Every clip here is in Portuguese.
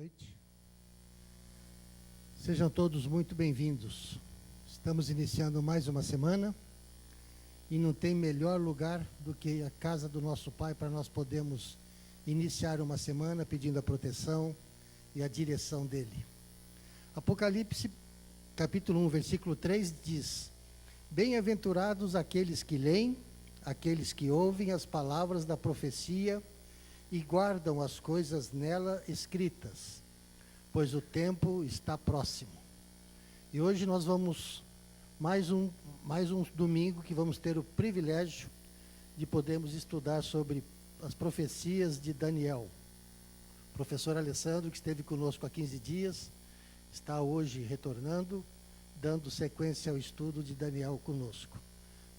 noite. Sejam todos muito bem-vindos. Estamos iniciando mais uma semana e não tem melhor lugar do que a casa do nosso Pai para nós podermos iniciar uma semana pedindo a proteção e a direção dele. Apocalipse, capítulo 1, versículo 3 diz: Bem-aventurados aqueles que leem, aqueles que ouvem as palavras da profecia e guardam as coisas nela escritas, pois o tempo está próximo. E hoje nós vamos, mais um domingo que vamos ter o privilégio de podermos estudar sobre as profecias de Daniel. O professor Alessandro, que esteve conosco há 15 dias, está hoje retornando, dando sequência ao estudo de Daniel conosco.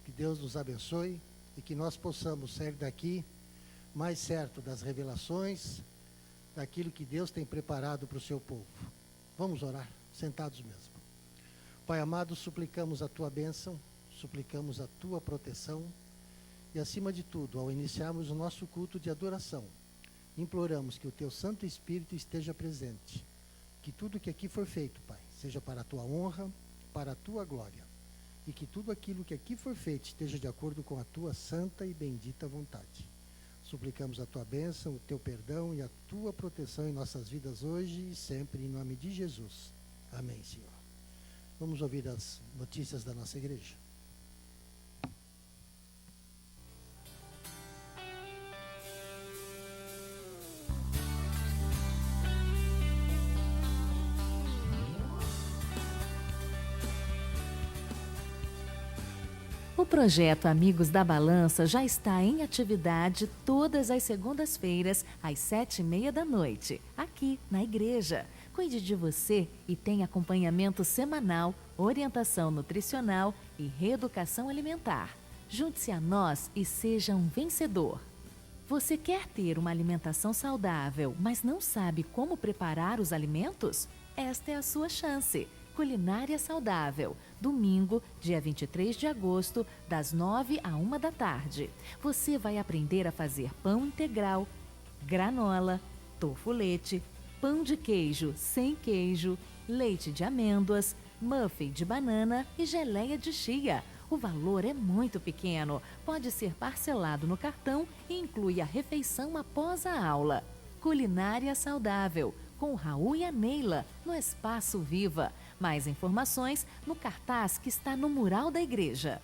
Que Deus nos abençoe e que nós possamos sair daqui mais certo das revelações, daquilo que Deus tem preparado para o seu povo. Vamos orar, sentados mesmo. Pai amado, suplicamos a Tua bênção, suplicamos a Tua proteção e, acima de tudo, ao iniciarmos o nosso culto de adoração, imploramos que o Teu Santo Espírito esteja presente, que tudo que aqui for feito, Pai, seja para a Tua honra, para a Tua glória, e que tudo aquilo que aqui for feito esteja de acordo com a Tua santa e bendita vontade. Suplicamos a Tua bênção, o Teu perdão e a Tua proteção em nossas vidas hoje e sempre, em nome de Jesus. Amém, Senhor. Vamos ouvir as notícias da nossa igreja. O projeto Amigos da Balança já está em atividade todas as segundas-feiras, às 19h30, aqui na igreja. Cuide de você e tem acompanhamento semanal, orientação nutricional e reeducação alimentar. Junte-se a nós e seja um vencedor. Você quer ter uma alimentação saudável, mas não sabe como preparar os alimentos? Esta é a sua chance. Culinária Saudável, domingo, dia 23 de agosto, das 9 à 1 da tarde. Você vai aprender a fazer pão integral, granola, tofu-leite, pão de queijo sem queijo, leite de amêndoas, muffin de banana e geleia de chia. O valor é muito pequeno, pode ser parcelado no cartão e inclui a refeição após a aula. Culinária Saudável, com o Raul e a Neila, no Espaço Viva. Mais informações no cartaz que está no mural da igreja.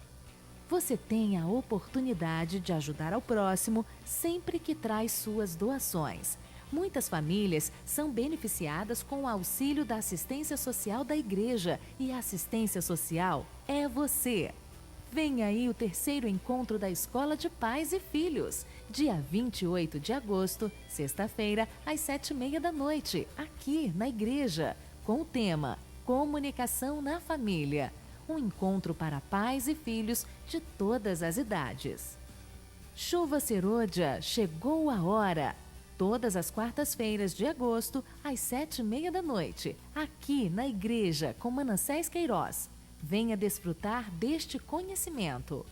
Você tem a oportunidade de ajudar ao próximo sempre que traz suas doações. Muitas famílias são beneficiadas com o auxílio da assistência social da igreja e a assistência social é você. Vem aí o terceiro encontro da Escola de Pais e Filhos, dia 28 de agosto, sexta-feira, às 19h30, aqui na igreja, com o tema Comunicação na Família. Um encontro para pais e filhos de todas as idades. Chuva Serôdia, chegou a hora. Todas as quartas-feiras de agosto, às 19h30, aqui na igreja com Manassés Queiroz. Venha desfrutar deste conhecimento.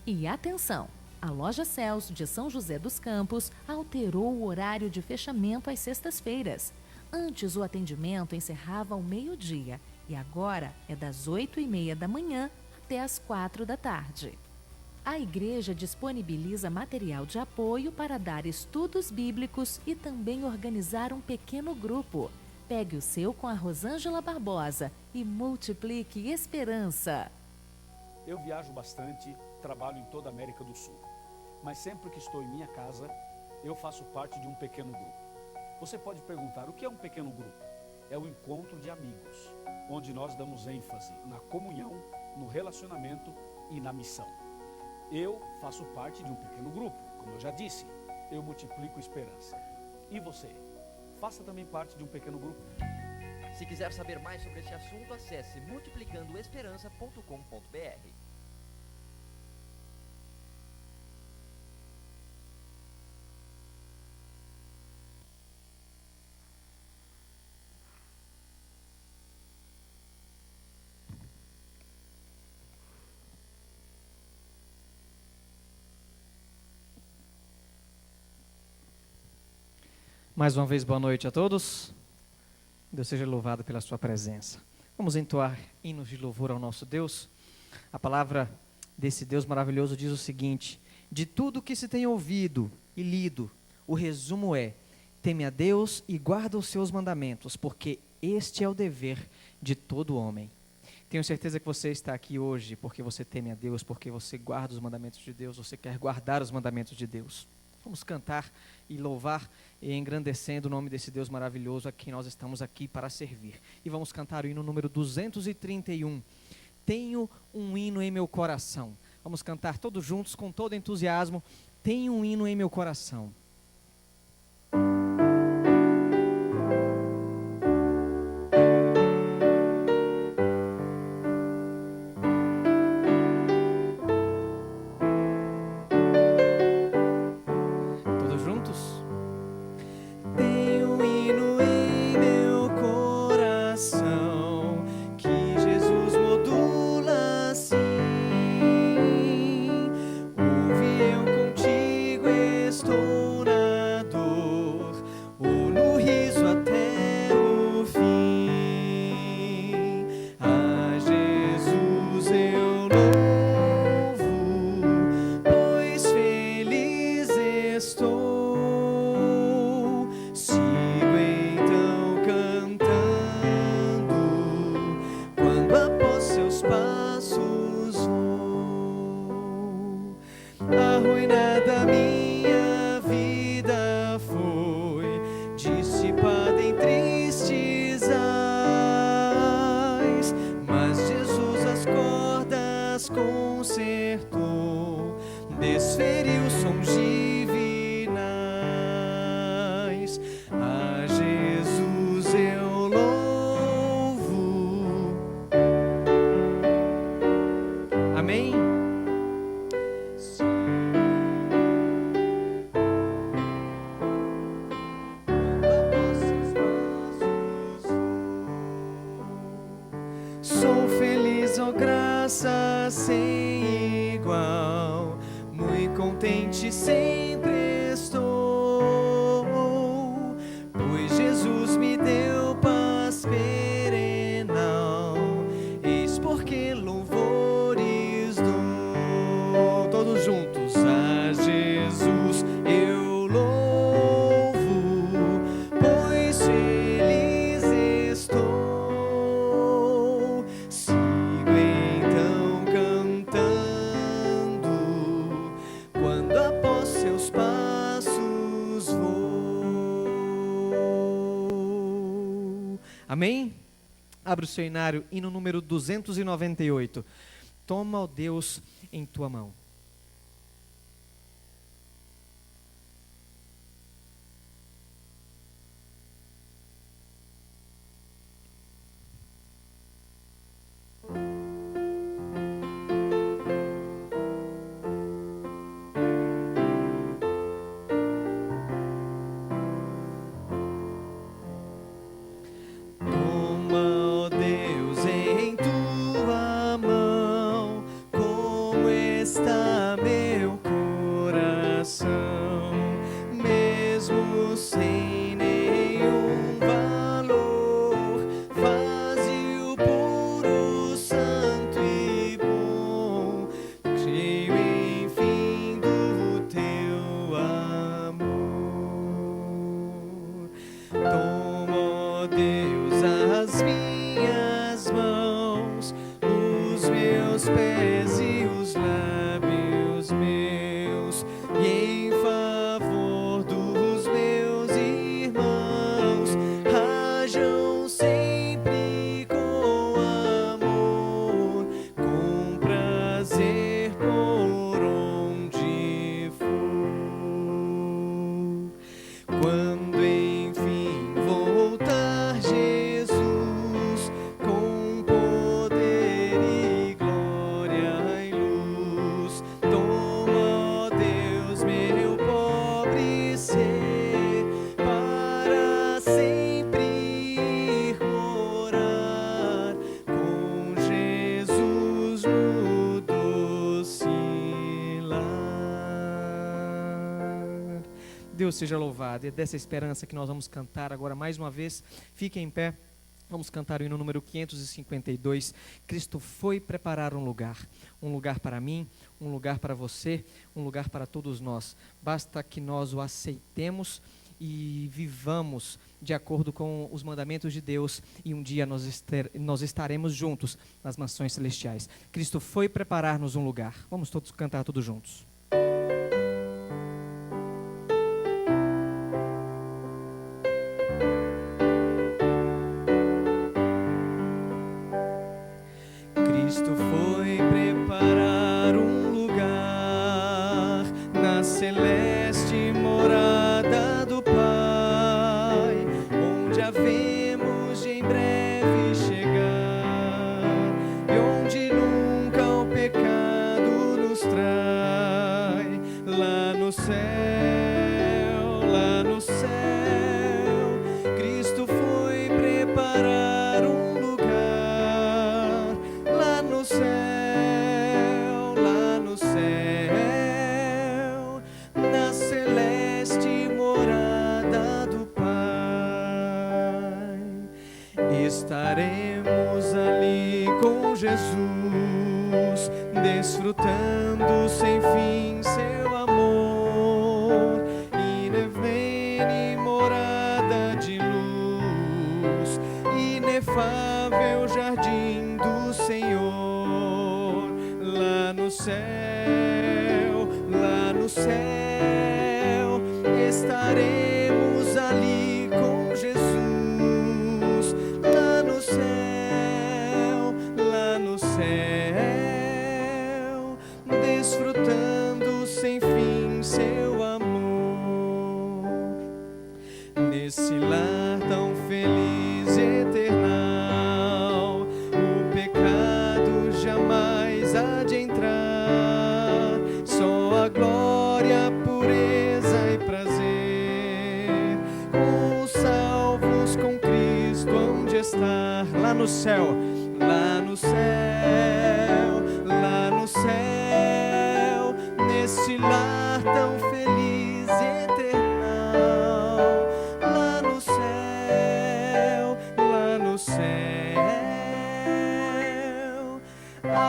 E atenção! A Loja Celso de São José dos Campos alterou o horário de fechamento às sextas-feiras. Antes o atendimento encerrava ao meio-dia e agora é das 8h30 da manhã até as 4 da tarde. A igreja disponibiliza material de apoio para dar estudos bíblicos e também organizar um pequeno grupo. Pegue o seu com a Rosângela Barbosa e multiplique esperança. Eu viajo bastante, trabalho em toda a América do Sul. Mas sempre que estou em minha casa, eu faço parte de um pequeno grupo. Você pode perguntar, o que é um pequeno grupo? É um encontro de amigos, onde nós damos ênfase na comunhão, no relacionamento e na missão. Eu faço parte de um pequeno grupo, como eu já disse, eu multiplico esperança. E você? Faça também parte de um pequeno grupo. Se quiser saber mais sobre esse assunto, acesse multiplicandoesperança.com.br. Mais uma vez, boa noite a todos. Deus seja louvado pela sua presença. Vamos entoar hinos de louvor ao nosso Deus. A palavra desse Deus maravilhoso diz o seguinte: de tudo que se tem ouvido e lido, o resumo é: teme a Deus e guarda os seus mandamentos, porque este é o dever de todo homem. Tenho certeza que você está aqui hoje porque você teme a Deus, porque você guarda os mandamentos de Deus, você quer guardar os mandamentos de Deus. Vamos cantar e louvar e engrandecendo o nome desse Deus maravilhoso a quem nós estamos aqui para servir. E vamos cantar o hino número 231. Tenho um hino em meu coração. Vamos cantar todos juntos com todo entusiasmo. Tenho um hino em meu coração. Amém? Abre o seu inário, hino número 298. Toma, ó Deus, em tua mão. Quando enfim voltar, Deus seja louvado. E é dessa esperança que nós vamos cantar agora mais uma vez. Fiquem em pé. Vamos cantar o hino número 552. Cristo foi preparar um lugar para mim, um lugar para você, um lugar para todos nós. Basta que nós o aceitemos e vivamos de acordo com os mandamentos de Deus, e um dia nós estaremos juntos nas mansões celestiais. Cristo foi preparar-nos um lugar. Vamos todos cantar todos juntos. Cristo foi preparar um lugar na celeste morada do Pai, onde havemos de em breve chegar, e onde nunca o pecado nos trai. Lá no céu, Cristo foi preparar um lugar. Lá no céu, na celeste morada do Pai, estaremos ali com Jesus, desfrutando sem fim seu amor, inevene morada de luz, inefável jardim do Senhor. Lá no céu, estaremos ali com Jesus. Lá no céu, desfrutando sem fim seu amor. Nesse lar tão feliz e eternal, o pecado jamais há de entrar. Só a glória, pureza e prazer, com os salvos com Cristo hão de estar. Lá no céu, nesse lar tão feliz e eternal. Lá no céu,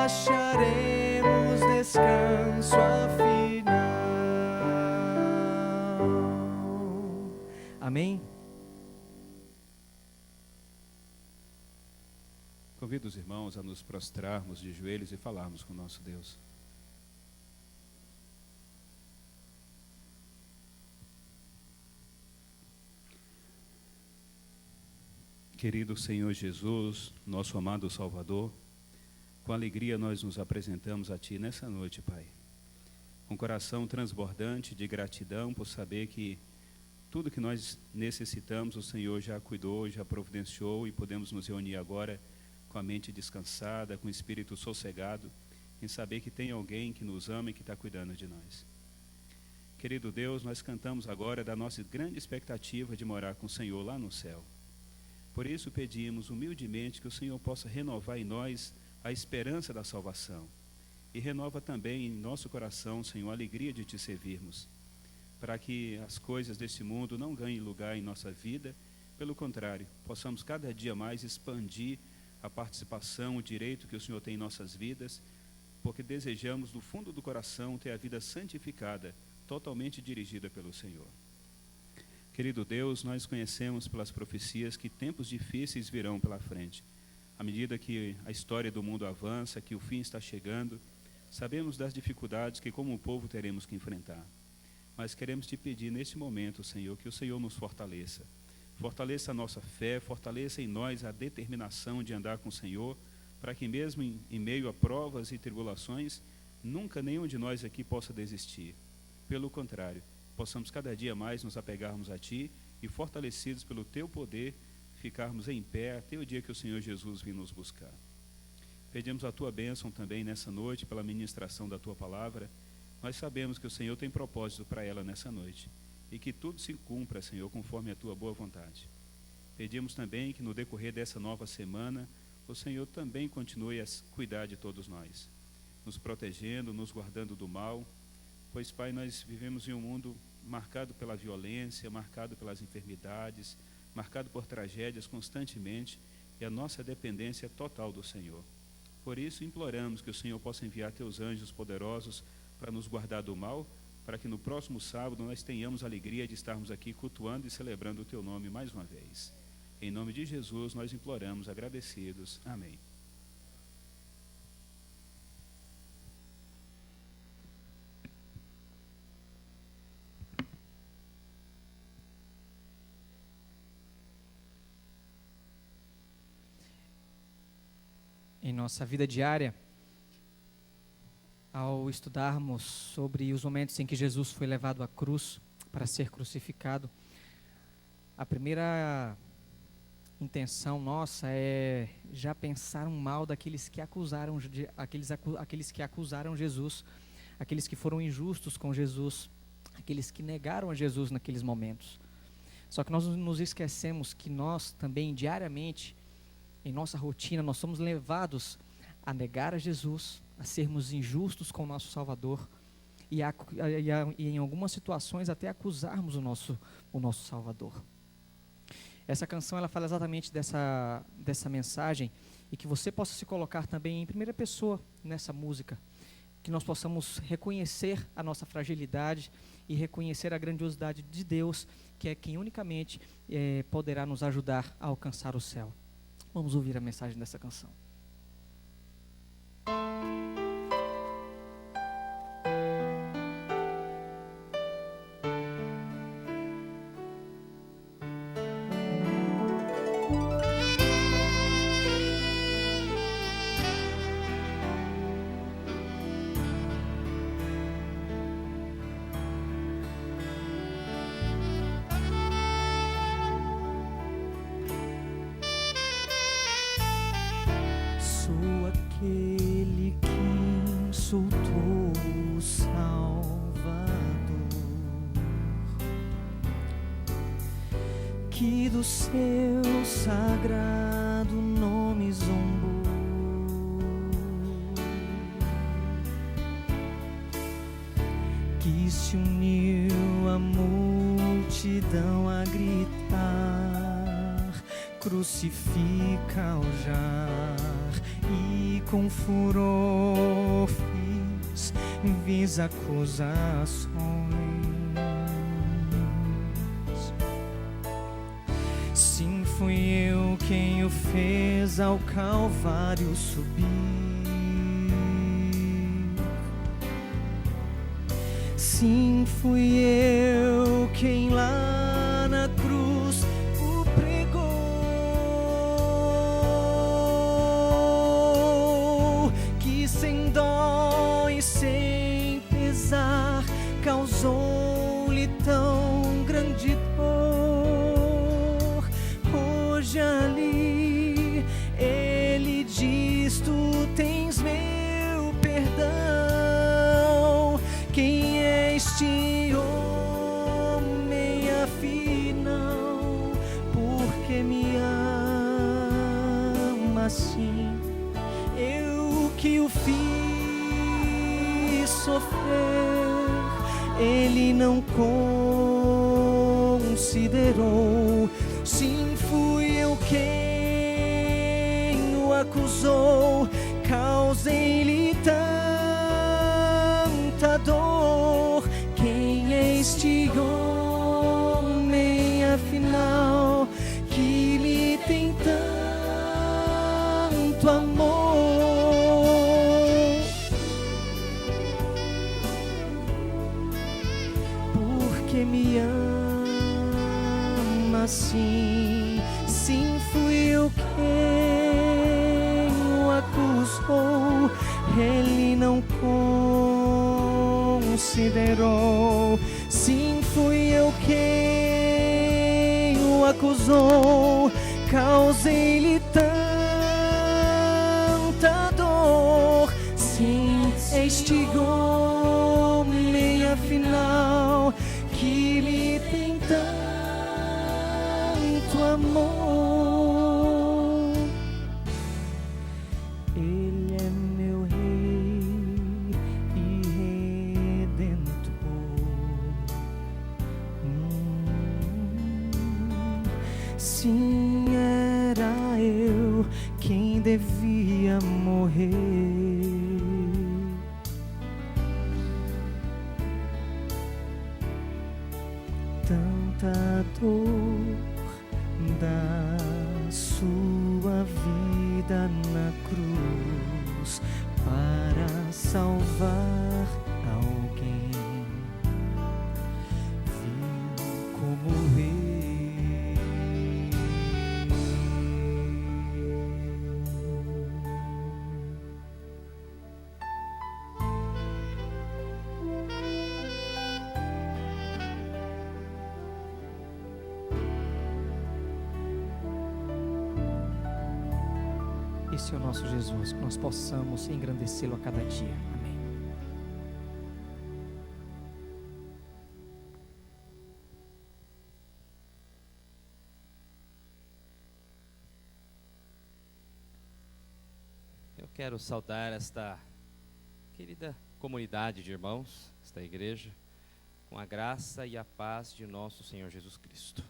acharemos descanso afinal. Amém? Convido os irmãos a nos prostrarmos de joelhos e falarmos com o nosso Deus. Querido Senhor Jesus, nosso amado Salvador, com alegria nós nos apresentamos a Ti nessa noite, Pai. Com coração transbordante de gratidão por saber que tudo que nós necessitamos o Senhor já cuidou, já providenciou, e podemos nos reunir agora com a mente descansada, com o espírito sossegado, em saber que tem alguém que nos ama e que está cuidando de nós. Querido Deus, nós cantamos agora da nossa grande expectativa de morar com o Senhor lá no céu. Por isso pedimos humildemente que o Senhor possa renovar em nós a esperança da salvação, e renova também em nosso coração, Senhor, a alegria de Te servirmos, para que as coisas deste mundo não ganhem lugar em nossa vida. Pelo contrário, possamos cada dia mais expandir a participação, o direito que o Senhor tem em nossas vidas, porque desejamos do fundo do coração ter a vida santificada, totalmente dirigida pelo Senhor. Querido Deus, nós conhecemos pelas profecias que tempos difíceis virão pela frente. À medida que a história do mundo avança, que o fim está chegando, sabemos das dificuldades que como povo teremos que enfrentar. Mas queremos Te pedir neste momento, Senhor, que o Senhor nos fortaleça. Fortaleça a nossa fé, fortaleça em nós a determinação de andar com o Senhor, para que mesmo em meio a provas e tribulações, nunca nenhum de nós aqui possa desistir. Pelo contrário, possamos cada dia mais nos apegarmos a Ti e, fortalecidos pelo Teu poder, ficarmos em pé até o dia que o Senhor Jesus vir nos buscar. Pedimos a Tua bênção também nessa noite, pela ministração da Tua palavra. Nós sabemos que o Senhor tem propósito para ela nessa noite, e que tudo se cumpra, Senhor, conforme a Tua boa vontade. Pedimos também que no decorrer dessa nova semana, o Senhor também continue a cuidar de todos nós, nos protegendo, nos guardando do mal, pois, Pai, nós vivemos em um mundo marcado pela violência, marcado pelas enfermidades, marcado por tragédias constantemente, e a nossa dependência é total do Senhor. Por isso, imploramos que o Senhor possa enviar teus anjos poderosos para nos guardar do mal, para que no próximo sábado nós tenhamos a alegria de estarmos aqui cultuando e celebrando o teu nome mais uma vez. Em nome de Jesus, nós imploramos, agradecidos. Amém. Em nossa vida diária, ao estudarmos sobre os momentos em que Jesus foi levado à cruz para ser crucificado, a primeira intenção nossa é já pensar um mal daqueles que acusaram Jesus, aqueles que foram injustos com Jesus, aqueles que negaram a Jesus naqueles momentos. Só que nós nos esquecemos que nós também diariamente, em nossa rotina, nós somos levados a negar a Jesus, a sermos injustos com o nosso Salvador e em algumas situações até acusarmos o nosso Salvador. Essa canção ela fala exatamente dessa mensagem, e que você possa se colocar também em primeira pessoa nessa música, que nós possamos reconhecer a nossa fragilidade e reconhecer a grandiosidade de Deus, que é quem unicamente poderá nos ajudar a alcançar o céu. Vamos ouvir a mensagem dessa canção. Sou aquele que insultou o Salvador, que do seu sagrado nome zombou, que se uniu à multidão a gritar: crucifica-o já. E com furor fiz vis acusações. Sim, fui eu quem o fez ao Calvário subir. Sim, fui eu quem lá na cruz o pregou, que sem dó e sem pesar causou-lhe tão grande dor. Hoje ali ele diz: tu tens meu perdão. Quem é este homem afinal? Porque me ama assim? Eu que o fiz sofrer, ele não considerou. Sim, fui eu quem o acusou, causei-lhe tanta dor. Quem é este homem afinal, que lhe tem tanto amor? Porque me ama assim? Sim, fui eu quem o acusou, ele não considerou. Sim, fui eu quem o acusou, causei-lhe tanta dor. Sim, este homem afinal, que lhe tem tanto amor. Ele é meu rei e redentor, devia morrer. Tanta dor da sua vida na cruz para salvar alguém. Viu como eu. Esse é o nosso Jesus, que nós possamos engrandecê-lo a cada dia. Amém. Eu quero saudar esta querida comunidade de irmãos, esta igreja, com a graça e a paz de nosso Senhor Jesus Cristo.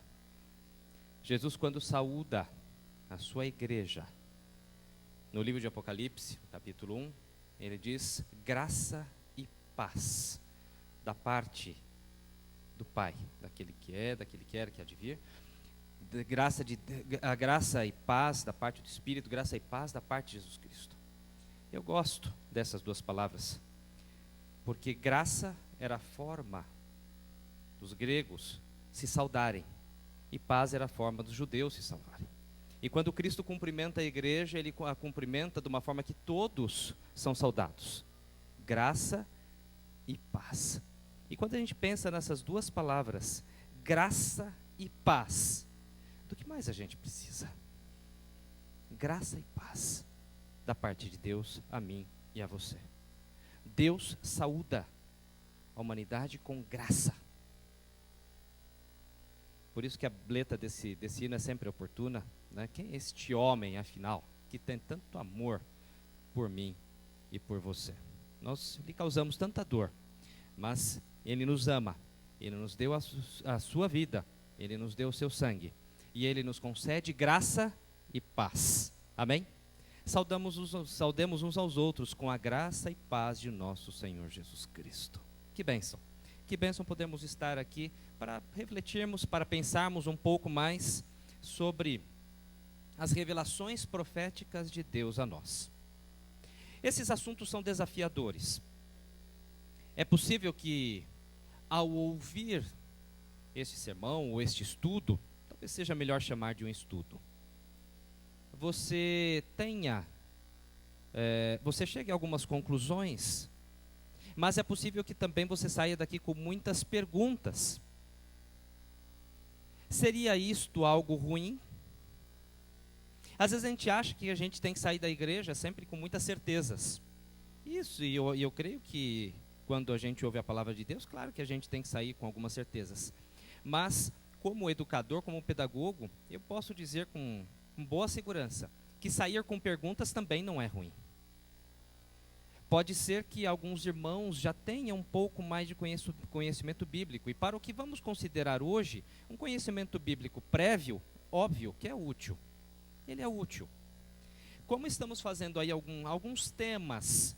Jesus, quando saúda a sua igreja, no livro de Apocalipse, capítulo 1, ele diz: graça e paz da parte do Pai, daquele que é, daquele que era, que há de vir, a graça e paz da parte do Espírito, graça e paz da parte de Jesus Cristo. Eu gosto dessas duas palavras, porque graça era a forma dos gregos se saudarem, e paz era a forma dos judeus se salvarem. E quando Cristo cumprimenta a igreja, ele a cumprimenta de uma forma que todos são saudados. Graça e paz. E quando a gente pensa nessas duas palavras, graça e paz, do que mais a gente precisa? Graça e paz da parte de Deus a mim e a você. Deus saúda a humanidade com graça. Por isso que a letra desse hino é sempre oportuna, né? Quem é este homem, afinal, que tem tanto amor por mim e por você? Nós lhe causamos tanta dor, mas Ele nos ama, Ele nos deu a sua vida, Ele nos deu o seu sangue, e Ele nos concede graça e paz. Amém? Saudemos uns aos outros com a graça e paz de nosso Senhor Jesus Cristo. Que bênção! Que bênção podemos estar aqui para refletirmos, para pensarmos um pouco mais sobre as revelações proféticas de Deus a nós. Esses assuntos são desafiadores. É possível que, ao ouvir este sermão ou este estudo, talvez seja melhor chamar de um estudo, você chegue a algumas conclusões, mas é possível que também você saia daqui com muitas perguntas. Seria isto algo ruim? Às vezes a gente acha que a gente tem que sair da igreja sempre com muitas certezas. Isso, e eu creio que quando a gente ouve a palavra de Deus, claro que a gente tem que sair com algumas certezas. Mas, como educador, como pedagogo, eu posso dizer com boa segurança que sair com perguntas também não é ruim. Pode ser que alguns irmãos já tenham um pouco mais de conhecimento bíblico. E para o que vamos considerar hoje, um conhecimento bíblico prévio, óbvio que é útil. Ele é útil. Como estamos fazendo aí alguns temas,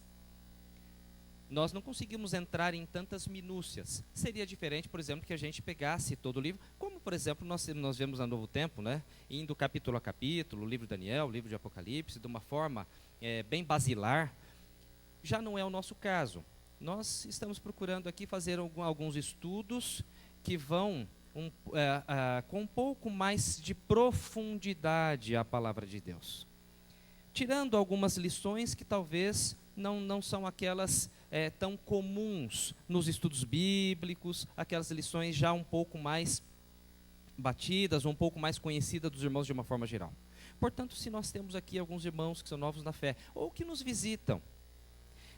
nós não conseguimos entrar em tantas minúcias. Seria diferente, por exemplo, que a gente pegasse todo o livro, como, por exemplo, nós vemos no Novo Tempo, né? Indo capítulo a capítulo, o livro de Daniel, o livro de Apocalipse, de uma forma bem basilar. Já não é o nosso caso. Nós estamos procurando aqui fazer alguns estudos que vão com um pouco mais de profundidade à palavra de Deus. Tirando algumas lições que talvez não são aquelas tão comuns nos estudos bíblicos, aquelas lições já um pouco mais batidas, um pouco mais conhecidas dos irmãos de uma forma geral. Portanto, se nós temos aqui alguns irmãos que são novos na fé, ou que nos visitam,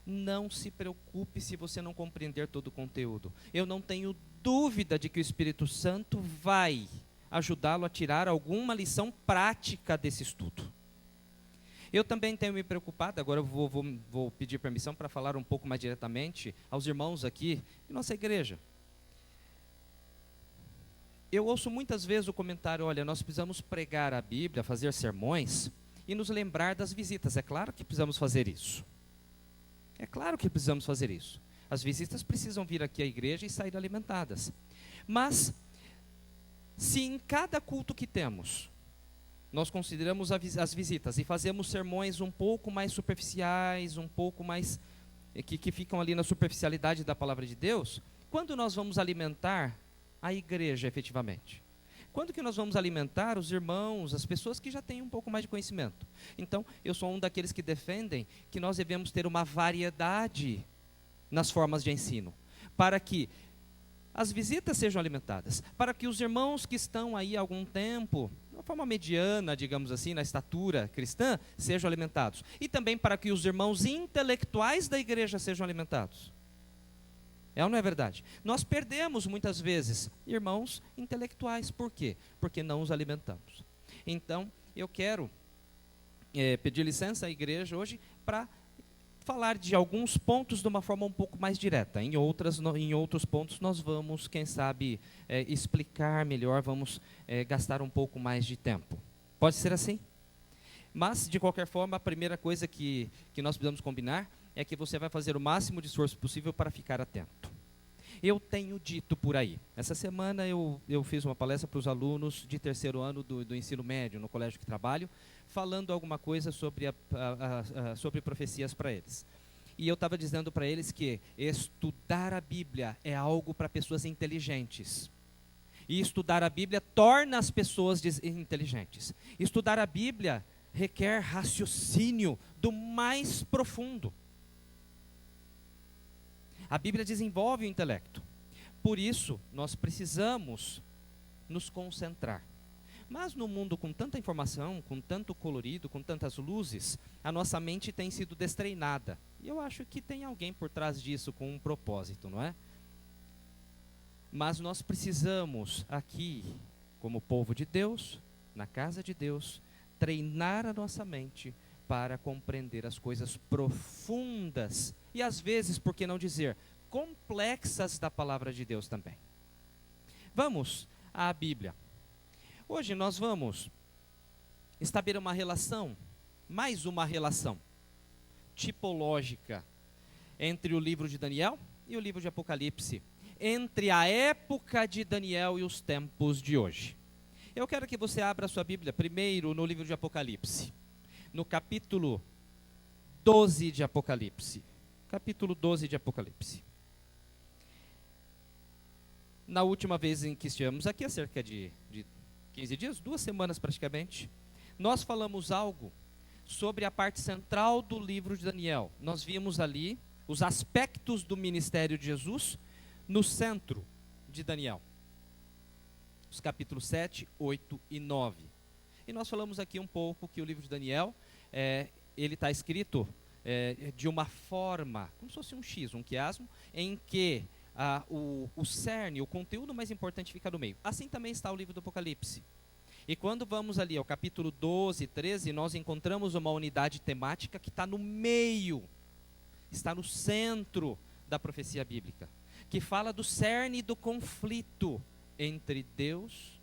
não se preocupe se você não compreender todo o conteúdo. Eu não tenho dúvida de que o Espírito Santo vai ajudá-lo a tirar alguma lição prática desse estudo. Eu também tenho me preocupado, agora eu vou pedir permissão para falar um pouco mais diretamente aos irmãos aqui em nossa igreja. Eu ouço muitas vezes o comentário: olha, nós precisamos pregar a Bíblia, fazer sermões, e nos lembrar das visitas. É claro que precisamos fazer isso. É claro que precisamos fazer isso. As visitas precisam vir aqui à igreja e sair alimentadas. Mas, se em cada culto que temos, nós consideramos as visitas e fazemos sermões um pouco mais superficiais, um pouco mais, que ficam ali na superficialidade da palavra de Deus, quando nós vamos alimentar a igreja efetivamente? Quando que nós vamos alimentar os irmãos, as pessoas que já têm um pouco mais de conhecimento? Então, eu sou um daqueles que defendem que nós devemos ter uma variedade nas formas de ensino, para que as visitas sejam alimentadas, para que os irmãos que estão aí há algum tempo, de uma forma mediana, digamos assim, na estatura cristã, sejam alimentados. E também para que os irmãos intelectuais da igreja sejam alimentados. É ou não é verdade? Nós perdemos muitas vezes irmãos intelectuais. Por quê? Porque não os alimentamos. Então, eu quero pedir licença à igreja hoje para falar de alguns pontos de uma forma um pouco mais direta. Em outros pontos nós vamos, quem sabe, explicar melhor, vamos gastar um pouco mais de tempo. Pode ser assim? Mas, de qualquer forma, a primeira coisa que nós precisamos combinar é que você vai fazer o máximo de esforço possível para ficar atento. Eu tenho dito por aí. Essa semana eu fiz uma palestra para os alunos de terceiro ano do ensino médio, no colégio que trabalho, falando alguma coisa sobre, sobre profecias para eles. E eu estava dizendo para eles que estudar a Bíblia é algo para pessoas inteligentes. E estudar a Bíblia torna as pessoas inteligentes. Estudar a Bíblia requer raciocínio do mais profundo. A Bíblia desenvolve o intelecto. Por isso, nós precisamos nos concentrar. Mas no mundo com tanta informação, com tanto colorido, com tantas luzes, a nossa mente tem sido destreinada. E eu acho que tem alguém por trás disso com um propósito, não é? Mas nós precisamos aqui, como povo de Deus, na casa de Deus, treinar a nossa mente para compreender as coisas profundas e às vezes, por que não dizer, complexas da palavra de Deus também. Vamos à Bíblia. Hoje nós vamos estabelecer uma relação, mais uma relação tipológica entre o livro de Daniel e o livro de Apocalipse, entre a época de Daniel e os tempos de hoje. Eu quero que você abra a sua Bíblia primeiro no livro de Apocalipse, no capítulo 12 de Apocalipse. Capítulo 12 de Apocalipse. Na última vez em que estivemos aqui, há cerca de 15 dias, 2 semanas praticamente, nós falamos algo sobre a parte central do livro de Daniel. Nós vimos ali os aspectos do ministério de Jesus no centro de Daniel. Os capítulos 7, 8 e 9. E nós falamos aqui um pouco que o livro de Daniel, ele está escrito de uma forma, como se fosse um X, um quiasmo, em que o cerne, o conteúdo mais importante fica no meio. Assim também está o livro do Apocalipse. E quando vamos ali ao capítulo 12, 13, nós encontramos uma unidade temática que está no meio, está no centro da profecia bíblica, que fala do cerne do conflito entre Deus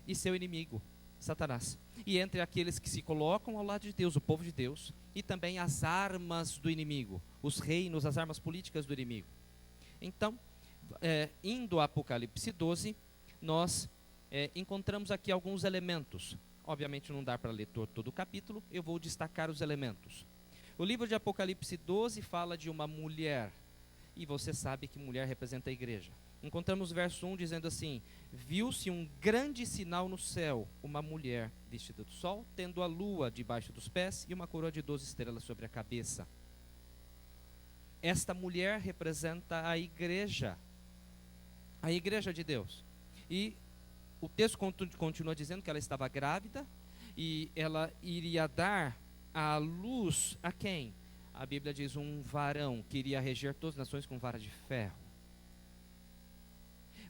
e seu inimigo, Satanás. E entre aqueles que se colocam ao lado de Deus, o povo de Deus, e também as armas do inimigo, os reinos, as armas políticas do inimigo. Então, indo a Apocalipse 12, nós encontramos aqui alguns elementos. Obviamente não dá para ler todo o capítulo, eu vou destacar os elementos. O livro de Apocalipse 12 fala de uma mulher, e você sabe que mulher representa a igreja. Encontramos o verso 1 dizendo assim: viu-se um grande sinal no céu, uma mulher vestida do sol, tendo a lua debaixo dos pés e uma coroa de 12 estrelas sobre a cabeça. Esta mulher representa a igreja de Deus. E o texto continua dizendo que ela estava grávida e ela iria dar a luz a quem? A Bíblia diz um varão que iria reger todas as nações com vara de ferro.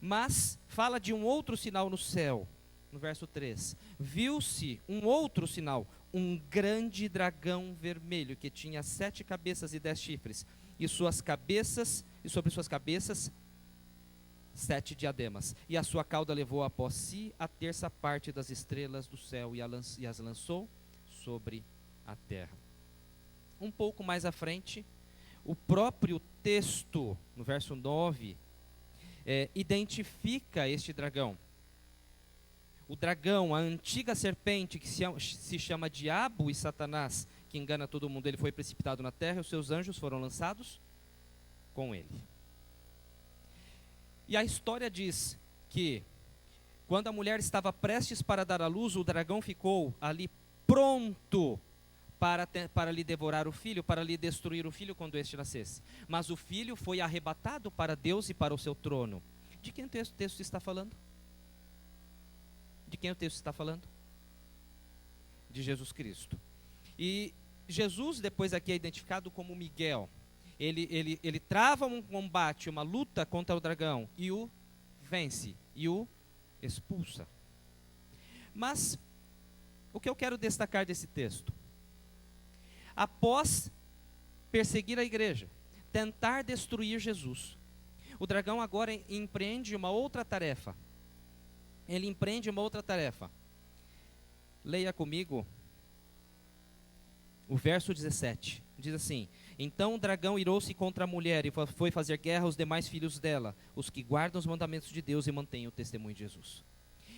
Mas fala de um outro sinal no céu, no verso 3. Viu-se um outro sinal, um grande dragão vermelho que tinha 7 cabeças e 10 chifres, e sobre suas cabeças 7 diademas. E a sua cauda levou após si a terça parte das estrelas do céu e as lançou sobre a terra. Um pouco mais à frente, o próprio texto, no verso 9, identifica este dragão. O dragão, a antiga serpente que se chama Diabo e Satanás, que engana todo mundo, ele foi precipitado na terra e os seus anjos foram lançados com ele. E a história diz que quando a mulher estava prestes para dar à luz, o dragão ficou ali pronto para lhe devorar o filho, para lhe destruir o filho quando este nascesse. Mas o filho foi arrebatado para Deus e para o seu trono. De quem o texto está falando? De quem o texto está falando? De Jesus Cristo. E Jesus, depois aqui é identificado como Miguel. Ele trava um combate, uma luta contra o dragão e o vence, e o expulsa. Mas, o que eu quero destacar desse texto? Após perseguir a igreja, tentar destruir Jesus, o dragão agora empreende uma outra tarefa. Ele empreende uma outra tarefa. Leia comigo o verso 17. Diz assim: então o dragão irou-se contra a mulher e foi fazer guerra aos demais filhos dela, os que guardam os mandamentos de Deus e mantêm o testemunho de Jesus.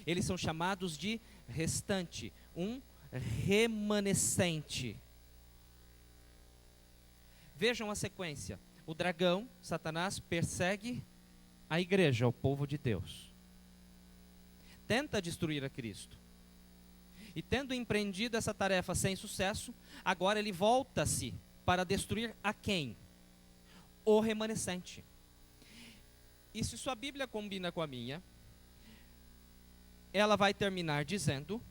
Eles são chamados de restante, um remanescente. Vejam a sequência. O dragão, Satanás, persegue a igreja, o povo de Deus. Tenta destruir a Cristo. E tendo empreendido essa tarefa sem sucesso, agora ele volta-se para destruir a quem? O remanescente. E se sua Bíblia combina com a minha, ela vai terminar dizendo,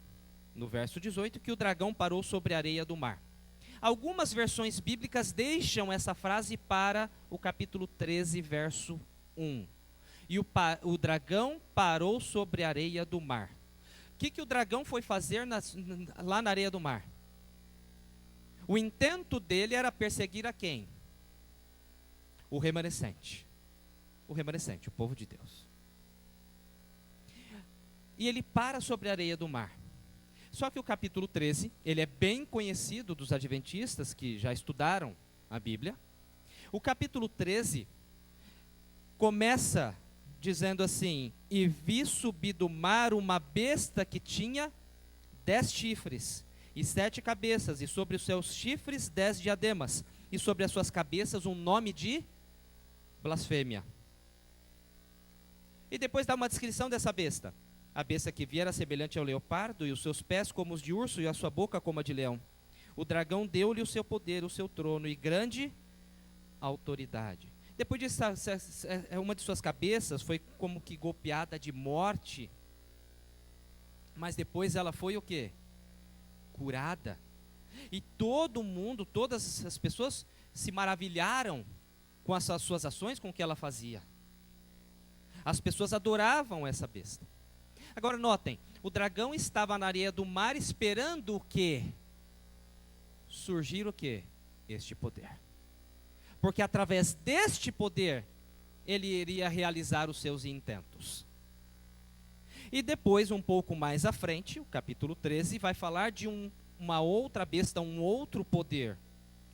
no verso 18, que o dragão parou sobre a areia do mar. Algumas versões bíblicas deixam essa frase para o capítulo 13, verso 1. E o dragão parou sobre a areia do mar. O que o dragão foi fazer lá na areia do mar? O intento dele era perseguir a quem? O remanescente. O remanescente, o povo de Deus. E ele para sobre a areia do mar. Só que o capítulo 13, ele é bem conhecido dos adventistas que já estudaram a Bíblia. O capítulo 13 começa dizendo assim: e vi subir do mar uma besta que tinha 10 chifres e 7 cabeças, e sobre os seus chifres 10 diademas, e sobre as suas cabeças um nome de blasfêmia. E depois dá uma descrição dessa besta. A besta que vi era semelhante ao leopardo, e os seus pés como os de urso, e a sua boca como a de leão. O dragão deu-lhe o seu poder, o seu trono e grande autoridade. Depois disso, uma de suas cabeças foi como que golpeada de morte. Mas depois ela foi o quê? Curada. E todo mundo, todas as pessoas se maravilharam com as suas ações, com o que ela fazia. As pessoas adoravam essa besta. Agora notem, o dragão estava na areia do mar esperando o quê? Surgir o quê? Este poder. Porque através deste poder, ele iria realizar os seus intentos. E depois, um pouco mais à frente, o capítulo 13, vai falar de uma outra besta, um outro poder.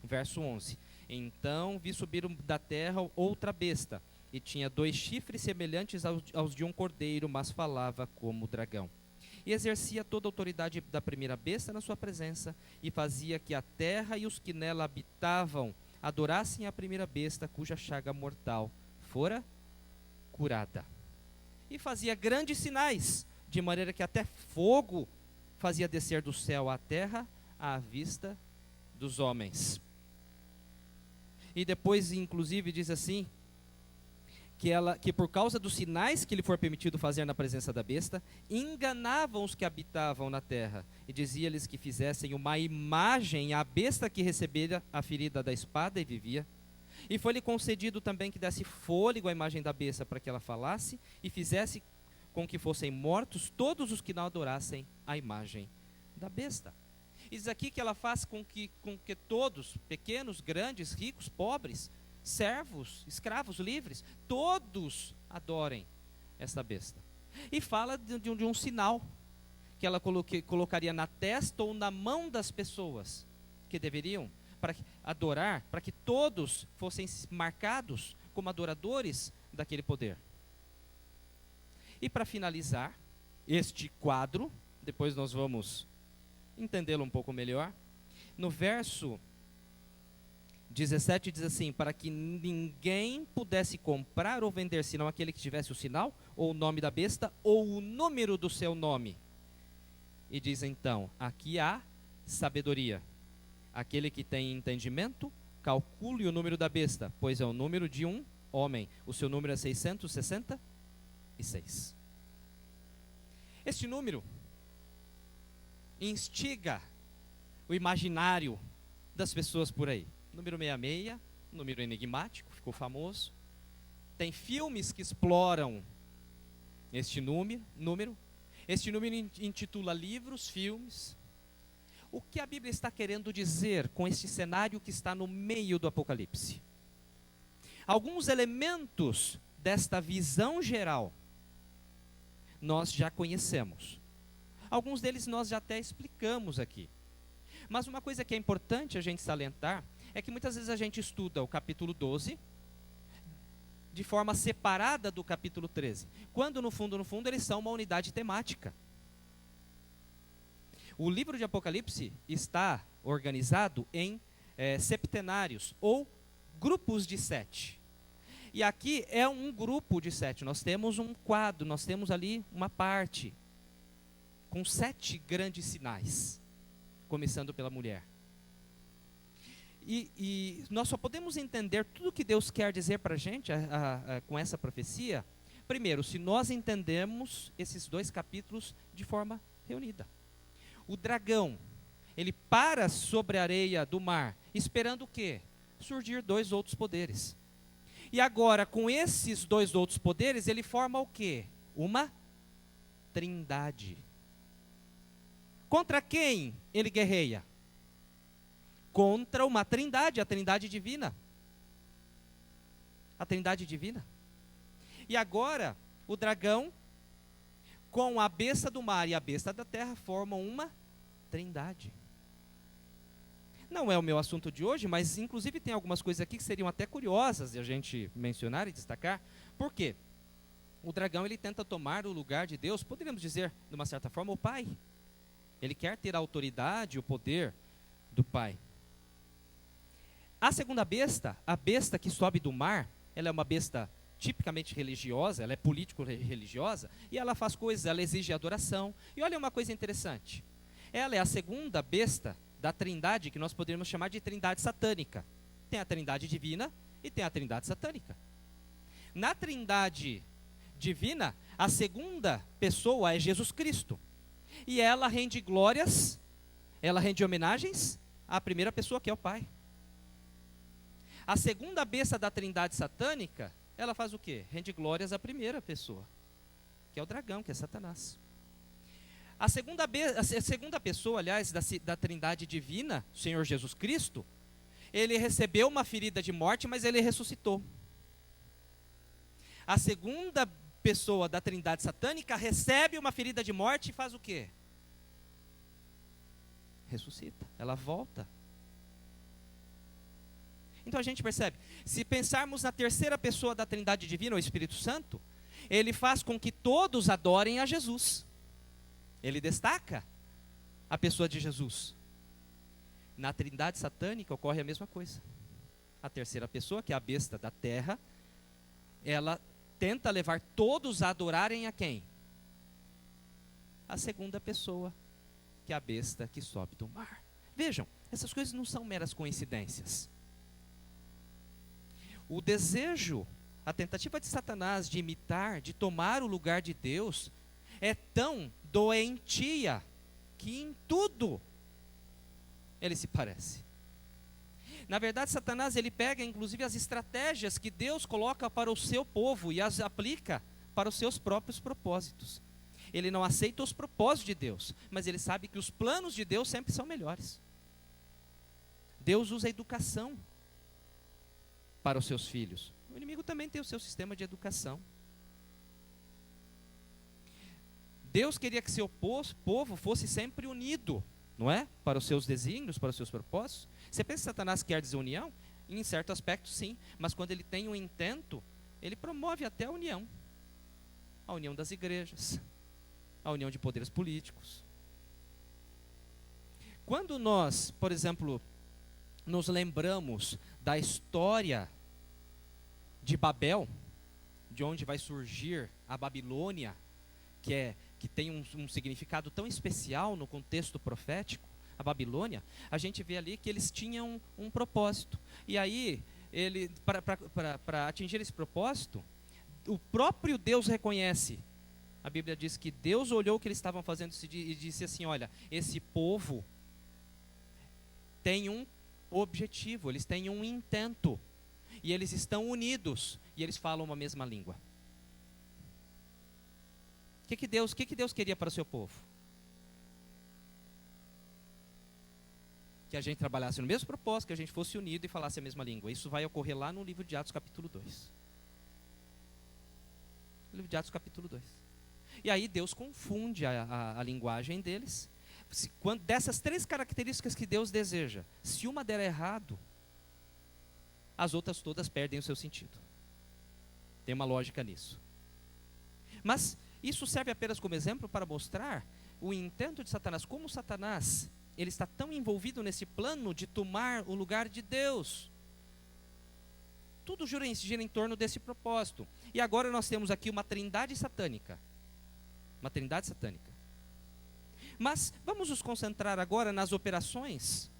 Verso 11. Então vi subir da terra outra besta, e tinha 2 chifres semelhantes aos de um cordeiro, mas falava como dragão. E exercia toda a autoridade da primeira besta na sua presença, e fazia que a terra e os que nela habitavam adorassem a primeira besta, cuja chaga mortal fora curada. E fazia grandes sinais, de maneira que até fogo fazia descer do céu à terra, à vista dos homens. E depois, inclusive, diz assim, que por causa dos sinais que lhe for permitido fazer na presença da besta, enganavam os que habitavam na terra, e dizia-lhes que fizessem uma imagem à besta que recebera a ferida da espada e vivia. E foi-lhe concedido também que desse fôlego à imagem da besta para que ela falasse, e fizesse com que fossem mortos todos os que não adorassem a imagem da besta. E diz aqui que ela faz com que todos, pequenos, grandes, ricos, pobres, servos, escravos, livres, todos adorem essa besta. E fala de um sinal, que ela colocaria na testa ou na mão das pessoas que deveriam para adorar, para que todos fossem marcados como adoradores daquele poder. E para finalizar este quadro, depois nós vamos entendê-lo um pouco melhor, no verso 17 diz assim: para que ninguém pudesse comprar ou vender, senão aquele que tivesse o sinal, ou o nome da besta, ou o número do seu nome. E diz então, aqui há sabedoria. Aquele que tem entendimento, calcule o número da besta, pois é o número de um homem. O seu número é 666. Este número instiga o imaginário das pessoas por aí. Número 66, número enigmático, ficou famoso. Tem filmes que exploram este número. Este número intitula livros, filmes. O que a Bíblia está querendo dizer com este cenário que está no meio do Apocalipse? Alguns elementos desta visão geral nós já conhecemos. Alguns deles nós já até explicamos aqui. Mas uma coisa que é importante a gente salientar é que muitas vezes a gente estuda o capítulo 12 de forma separada do capítulo 13, quando no fundo eles são uma unidade temática. O livro de Apocalipse está organizado em septenários, ou grupos de 7. E aqui é um grupo de 7. Nós temos um quadro, nós temos ali uma parte com 7 grandes sinais, começando pela mulher. E nós só podemos entender tudo que Deus quer dizer para a gente com essa profecia, primeiro, se nós entendemos esses 2 capítulos de forma reunida. O dragão, ele para sobre a areia do mar, esperando o quê? Surgir 2 outros poderes. E agora, com esses 2 outros poderes, ele forma o quê? Uma trindade. Contra quem ele guerreia? Contra uma trindade, a trindade divina. A trindade divina. E agora, o dragão, com a besta do mar e a besta da terra, formam uma trindade. Não é o meu assunto de hoje, mas inclusive tem algumas coisas aqui que seriam até curiosas de a gente mencionar e destacar. Por quê? O dragão, ele tenta tomar o lugar de Deus, poderíamos dizer, de uma certa forma, o Pai. Ele quer ter a autoridade, o poder do Pai. A segunda besta, a besta que sobe do mar, ela é uma besta tipicamente religiosa, ela é político-religiosa, e ela faz coisas, ela exige adoração. E olha uma coisa interessante, ela é a segunda besta da trindade, que nós poderíamos chamar de trindade satânica. Tem a trindade divina e tem a trindade satânica. Na trindade divina, a segunda pessoa é Jesus Cristo. E ela rende glórias, ela rende homenagens à primeira pessoa, que é o Pai. A segunda besta da trindade satânica, ela faz o quê? Rende glórias à primeira pessoa, que é o dragão, que é Satanás. A segunda pessoa, aliás, da trindade divina, o Senhor Jesus Cristo, ele recebeu uma ferida de morte, mas ele ressuscitou. A segunda pessoa da trindade satânica recebe uma ferida de morte e faz o quê? Ressuscita, ela volta. Então a gente percebe, se pensarmos na terceira pessoa da trindade divina, o Espírito Santo, ele faz com que todos adorem a Jesus. Ele destaca a pessoa de Jesus. Na trindade satânica ocorre a mesma coisa. A terceira pessoa, que é a besta da terra, ela tenta levar todos a adorarem a quem? A segunda pessoa, que é a besta que sobe do mar. Vejam, essas coisas não são meras coincidências. O desejo, a tentativa de Satanás de imitar, de tomar o lugar de Deus, é tão doentia que em tudo ele se parece. Na verdade, Satanás, ele pega inclusive as estratégias que Deus coloca para o seu povo e as aplica para os seus próprios propósitos. Ele não aceita os propósitos de Deus, mas ele sabe que os planos de Deus sempre são melhores. Deus usa a educação para os seus filhos. O inimigo também tem o seu sistema de educação. Deus queria que seu povo fosse sempre unido, não é? Para os seus desígnios, para os seus propósitos. Você pensa que Satanás quer desunião? Em certo aspecto, sim. Mas quando ele tem um intento, ele promove até a união. A união das igrejas, a união de poderes políticos. Quando nós, por exemplo, nos lembramos da história de Babel, de onde vai surgir a Babilônia, que tem um significado tão especial no contexto profético, a Babilônia, a gente vê ali que eles tinham um propósito. E aí, para atingir esse propósito, o próprio Deus reconhece. A Bíblia diz que Deus olhou o que eles estavam fazendo e disse assim, olha, esse povo tem um objetivo, eles têm um intento, e eles estão unidos, e eles falam uma mesma língua. O que Deus queria para o seu povo? Que a gente trabalhasse no mesmo propósito, que a gente fosse unido e falasse a mesma língua. Isso vai ocorrer lá no livro de Atos capítulo 2. Livro de Atos capítulo 2. E aí Deus confunde a linguagem deles. Dessas 3 características que Deus deseja, se uma der errado, as outras todas perdem o seu sentido. Tem uma lógica nisso. Mas isso serve apenas como exemplo para mostrar o intento de Satanás. Como Satanás, ele está tão envolvido nesse plano de tomar o lugar de Deus. Tudo gira em torno desse propósito. E agora nós temos aqui uma trindade satânica. Uma trindade satânica. Mas vamos nos concentrar agora nas operações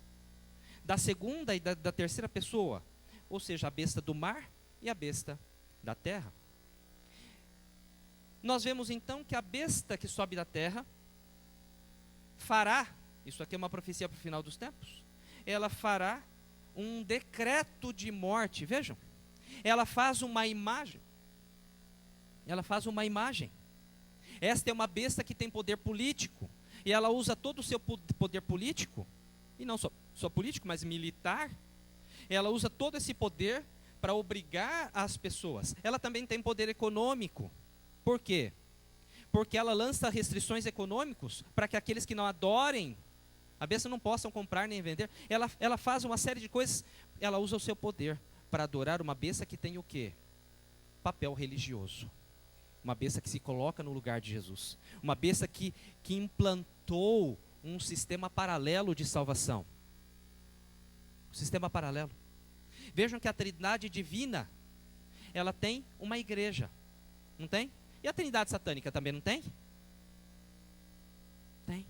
da segunda e da terceira pessoa. Ou seja, a besta do mar e a besta da terra. Nós vemos então que a besta que sobe da terra fará, isso aqui é uma profecia para o final dos tempos, ela fará um decreto de morte. Vejam, ela faz uma imagem. Esta é uma besta que tem poder político, e ela usa todo o seu poder político, e não só político, mas militar. Ela usa todo esse poder para obrigar as pessoas. Ela também tem poder econômico. Por quê? Porque ela lança restrições econômicas para que aqueles que não adorem a besta não possam comprar nem vender. Ela faz uma série de coisas. Ela usa o seu poder para adorar uma besta que tem o quê? Papel religioso. Uma besta que se coloca no lugar de Jesus. Uma besta que implantou um sistema paralelo de salvação. Um sistema paralelo. Vejam que a Trindade divina, ela tem uma igreja. Não tem? E a Trindade satânica também não tem? Tem.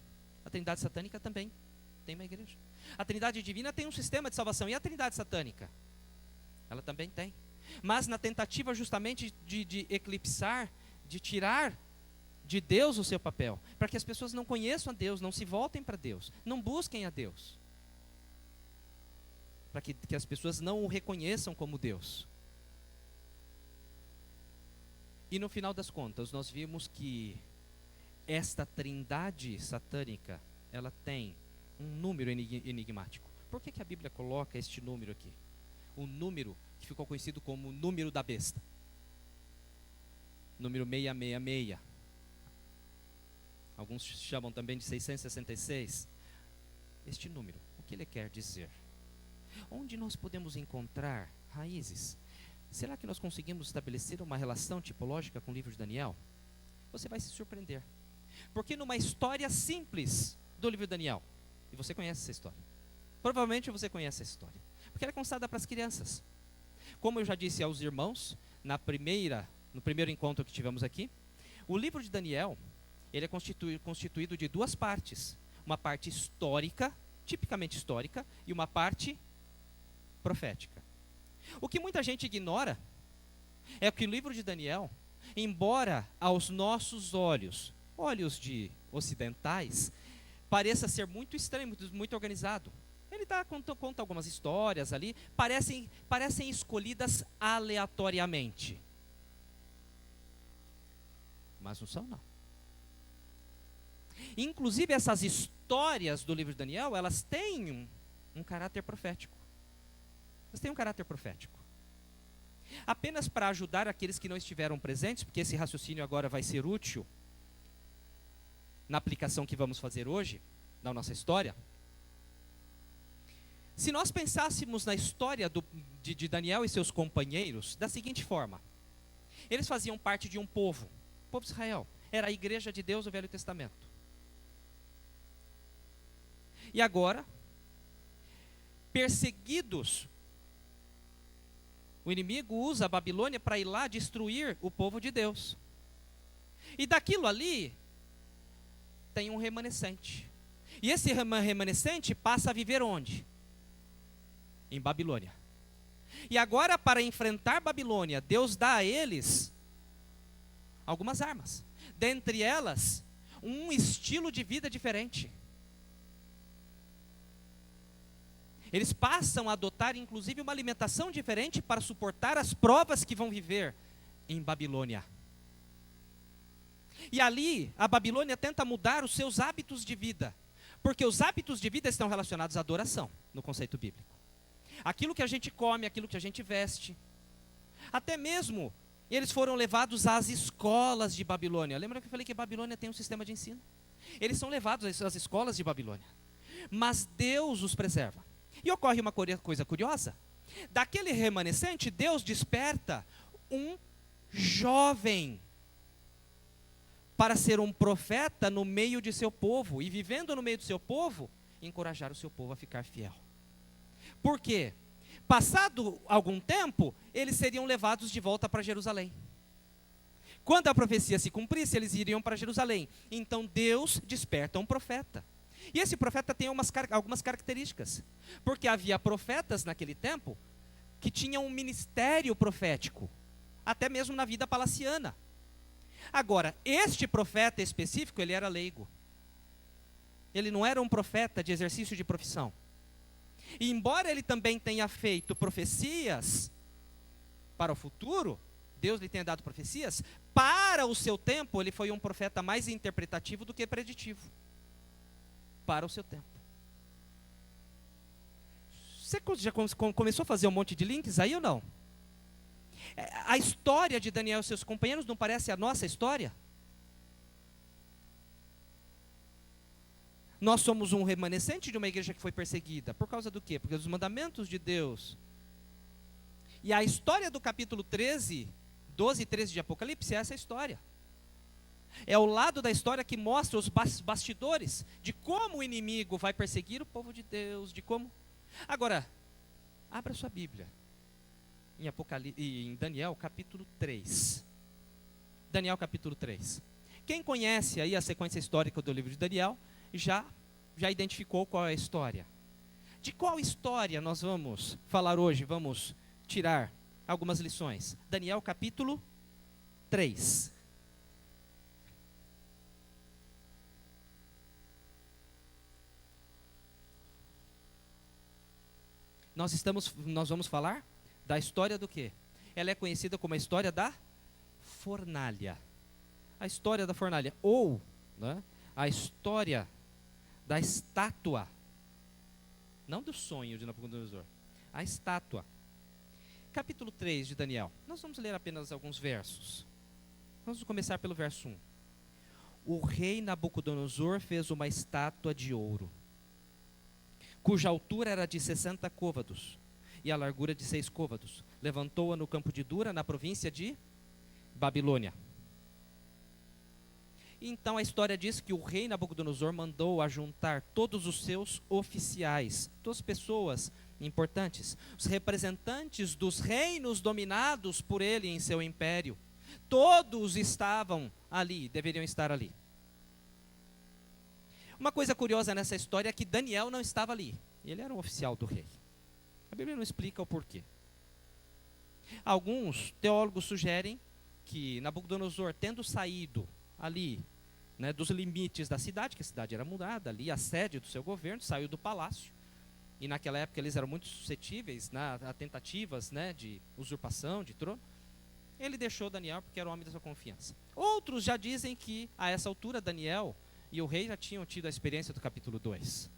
A Trindade satânica também tem uma igreja. A Trindade divina tem um sistema de salvação. E a Trindade satânica? Ela também tem. Mas na tentativa justamente de eclipsar, de tirar de Deus o seu papel, para que as pessoas não conheçam a Deus, não se voltem para Deus, não busquem a Deus, para que as pessoas não o reconheçam como Deus. E no final das contas, nós vimos que esta trindade satânica, ela tem um número enigmático. Por que a Bíblia coloca este número aqui? O número que ficou conhecido como o número da besta. Número 666. Alguns chamam também de 666. Este número, o que ele quer dizer? Onde nós podemos encontrar raízes? Será que nós conseguimos estabelecer uma relação tipológica com o livro de Daniel? Você vai se surpreender. Porque numa história simples do livro de Daniel, e você conhece essa história, provavelmente você conhece essa história, porque ela é contada para as crianças. Como eu já disse aos irmãos, no primeiro encontro que tivemos aqui, o livro de Daniel, ele é constituído de 2 partes. Uma parte histórica, tipicamente histórica, e uma parte profética. O que muita gente ignora é que o livro de Daniel, embora aos nossos olhos de ocidentais, pareça ser muito estranho, muito organizado. Ele conta algumas histórias ali, parecem escolhidas aleatoriamente. Mas não são, não. Inclusive essas histórias do livro de Daniel, elas têm um caráter profético. Elas têm um caráter profético. Apenas para ajudar aqueles que não estiveram presentes, porque esse raciocínio agora vai ser útil na aplicação que vamos fazer hoje, na nossa história, se nós pensássemos na história de Daniel e seus companheiros da seguinte forma: eles faziam parte de um povo, o povo de Israel, era a igreja de Deus do Velho Testamento. E agora, perseguidos, o inimigo usa a Babilônia para ir lá destruir o povo de Deus. E daquilo ali, tem um remanescente. E esse remanescente passa a viver onde? Em Babilônia. E agora, para enfrentar Babilônia, Deus dá a eles algumas armas. Dentre elas, um estilo de vida diferente. Eles passam a adotar, inclusive, uma alimentação diferente para suportar as provas que vão viver em Babilônia. E ali, a Babilônia tenta mudar os seus hábitos de vida, porque os hábitos de vida estão relacionados à adoração, no conceito bíblico. Aquilo que a gente come, aquilo que a gente veste. Até mesmo, eles foram levados às escolas de Babilônia. Lembra que eu falei que Babilônia tem um sistema de ensino? Eles são levados às escolas de Babilônia. Mas Deus os preserva. E ocorre uma coisa curiosa. Daquele remanescente, Deus desperta um jovem para ser um profeta no meio de seu povo. E vivendo no meio do seu povo, encorajar o seu povo a ficar fiel. Por quê? Passado algum tempo, eles seriam levados de volta para Jerusalém. Quando a profecia se cumprisse, eles iriam para Jerusalém. Então Deus desperta um profeta. E esse profeta tem algumas características. Porque havia profetas naquele tempo que tinham um ministério profético, até mesmo na vida palaciana. Agora, este profeta específico, ele era leigo. Ele não era um profeta de exercício de profissão. E embora ele também tenha feito profecias para o futuro, Deus lhe tenha dado profecias, para o seu tempo ele foi um profeta mais interpretativo do que preditivo. Para o seu tempo. Você já começou a fazer um monte de links aí ou não? A história de Daniel e seus companheiros não parece a nossa história? Nós somos um remanescente de uma igreja que foi perseguida. Por causa do quê? Porque dos mandamentos de Deus. E a história do capítulo 13, 12 e 13 de Apocalipse é essa história. É o lado da história que mostra os bastidores de como o inimigo vai perseguir o povo de Deus, de como... Agora, abra sua Bíblia em Daniel capítulo 3. Daniel capítulo 3. Quem conhece aí a sequência histórica do livro de Daniel, já identificou qual é a história. De qual história nós vamos falar hoje? Vamos tirar algumas lições. Daniel capítulo 3. Nós vamos falar da história do quê? Ela é conhecida como a história da fornalha. A história da fornalha. Ou, né, a história da estátua. Não do sonho de Nabucodonosor. A estátua. Capítulo 3 de Daniel. Nós vamos ler apenas alguns versos. Vamos começar pelo verso 1. O rei Nabucodonosor fez uma estátua de ouro, cuja altura era de 60 côvados e a largura de 6 côvados. Levantou-a no campo de Dura, na província de Babilônia. Então a história diz que o rei Nabucodonosor mandou ajuntar todos os seus oficiais, todas as pessoas importantes, os representantes dos reinos dominados por ele em seu império. Todos estavam ali, deveriam estar ali. Uma coisa curiosa nessa história é que Daniel não estava ali. Ele era um oficial do rei. A Bíblia não explica o porquê. Alguns teólogos sugerem que Nabucodonosor, tendo saído ali, né, dos limites da cidade, que a cidade era mudada, ali a sede do seu governo, saiu do palácio. E naquela época eles eram muito suscetíveis, né, a tentativas, né, de usurpação de trono. Ele deixou Daniel porque era o homem da sua confiança. Outros já dizem que a essa altura Daniel e o rei já tinham tido a experiência do capítulo 2.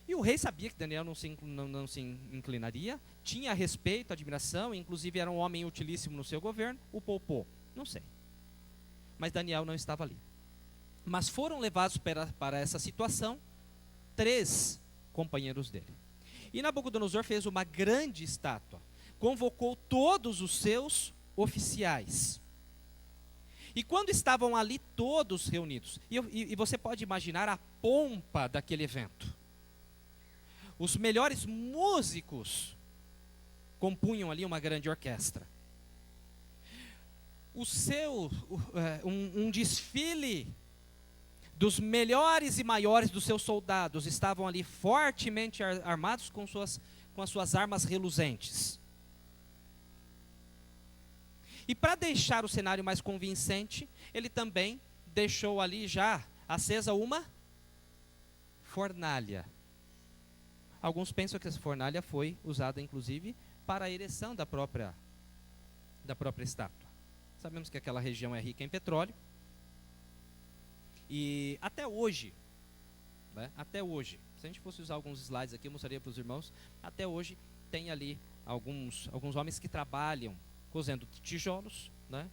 E o rei sabia que Daniel não se inclinaria, tinha respeito, admiração, inclusive era um homem utilíssimo no seu governo, o poupou. Não sei. Mas Daniel não estava ali. Mas foram levados para essa situação 3 companheiros dele. E Nabucodonosor fez uma grande estátua, convocou todos os seus oficiais. E quando estavam ali todos reunidos, e você pode imaginar a pompa daquele evento. Os melhores músicos compunham ali uma grande orquestra. Um desfile dos melhores e maiores dos seus soldados estavam ali fortemente armados com as suas armas reluzentes. E para deixar o cenário mais convincente, ele também deixou ali já acesa uma fornalha. Alguns pensam que essa fornalha foi usada inclusive para a ereção da própria estátua. Sabemos que aquela região é rica em petróleo. E até hoje, se a gente fosse usar alguns slides aqui, eu mostraria para os irmãos, até hoje tem ali alguns homens que trabalham cozendo tijolos, né,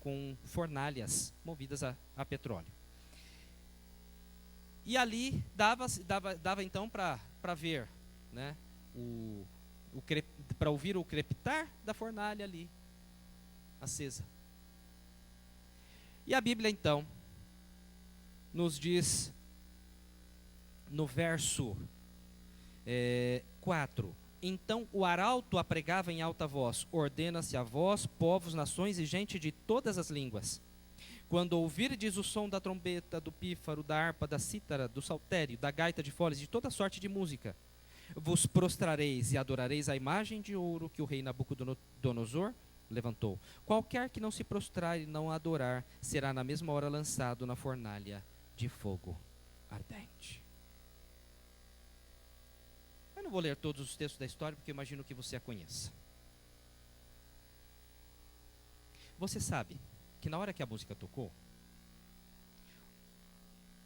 com fornalhas movidas a petróleo. E ali dava então para ver, né, para ouvir o crepitar da fornalha ali acesa. E a Bíblia então nos diz no verso 4: então o arauto apregava em alta voz: ordena-se a vós, povos, nações e gente de todas as línguas, quando ouvirdes o som da trombeta, do pífaro, da harpa, da cítara, do saltério, da gaita de foles, de toda sorte de música, vos prostrareis e adorareis a imagem de ouro que o rei Nabucodonosor levantou. Qualquer que não se prostrar e não adorar será na mesma hora lançado na fornalha de fogo ardente. Eu não vou ler todos os textos da história, porque eu imagino que você a conheça. Você sabe que na hora que a música tocou,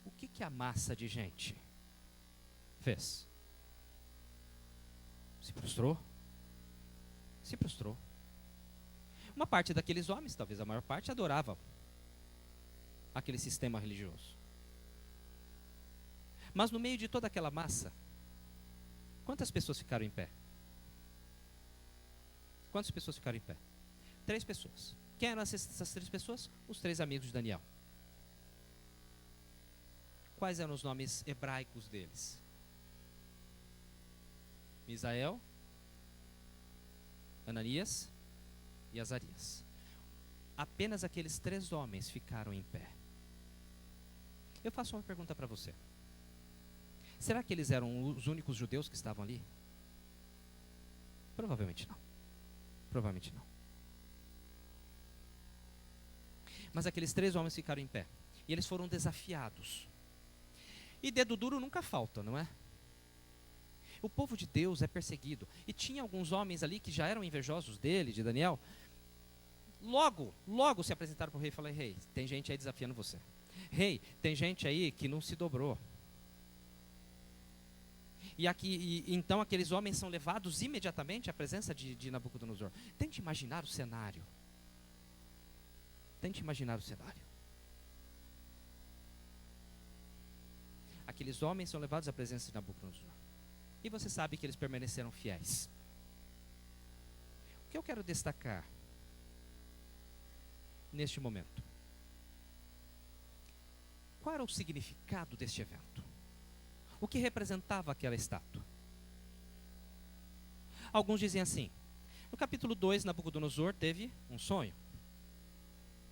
o que a massa de gente fez? Se prostrou? Se prostrou. Uma parte daqueles homens, talvez a maior parte, adorava aquele sistema religioso. Mas no meio de toda aquela massa, quantas pessoas ficaram em pé? Quantas pessoas ficaram em pé? 3 pessoas. Quem eram essas 3 pessoas? Os 3 amigos de Daniel. Quais eram os nomes hebraicos deles? Misael, Ananias e Azarias. Apenas aqueles 3 homens ficaram em pé. Eu faço uma pergunta para você. Será que eles eram os únicos judeus que estavam ali? Provavelmente não. Provavelmente não. Mas aqueles 3 homens ficaram em pé. E eles foram desafiados. E dedo duro nunca falta, não é? O povo de Deus é perseguido. E tinha alguns homens ali que já eram invejosos dele, de Daniel. Logo se apresentaram para o rei e falaram: rei, tem gente aí desafiando você. Rei, tem gente aí que não se dobrou. Então aqueles homens são levados imediatamente à presença de Nabucodonosor. Tente imaginar o cenário. Tente imaginar o cenário. Aqueles homens são levados à presença de Nabucodonosor. E você sabe que eles permaneceram fiéis. O que eu quero destacar neste momento? Qual era o significado deste evento? O que representava aquela estátua? Alguns dizem assim: no capítulo 2, Nabucodonosor teve um sonho.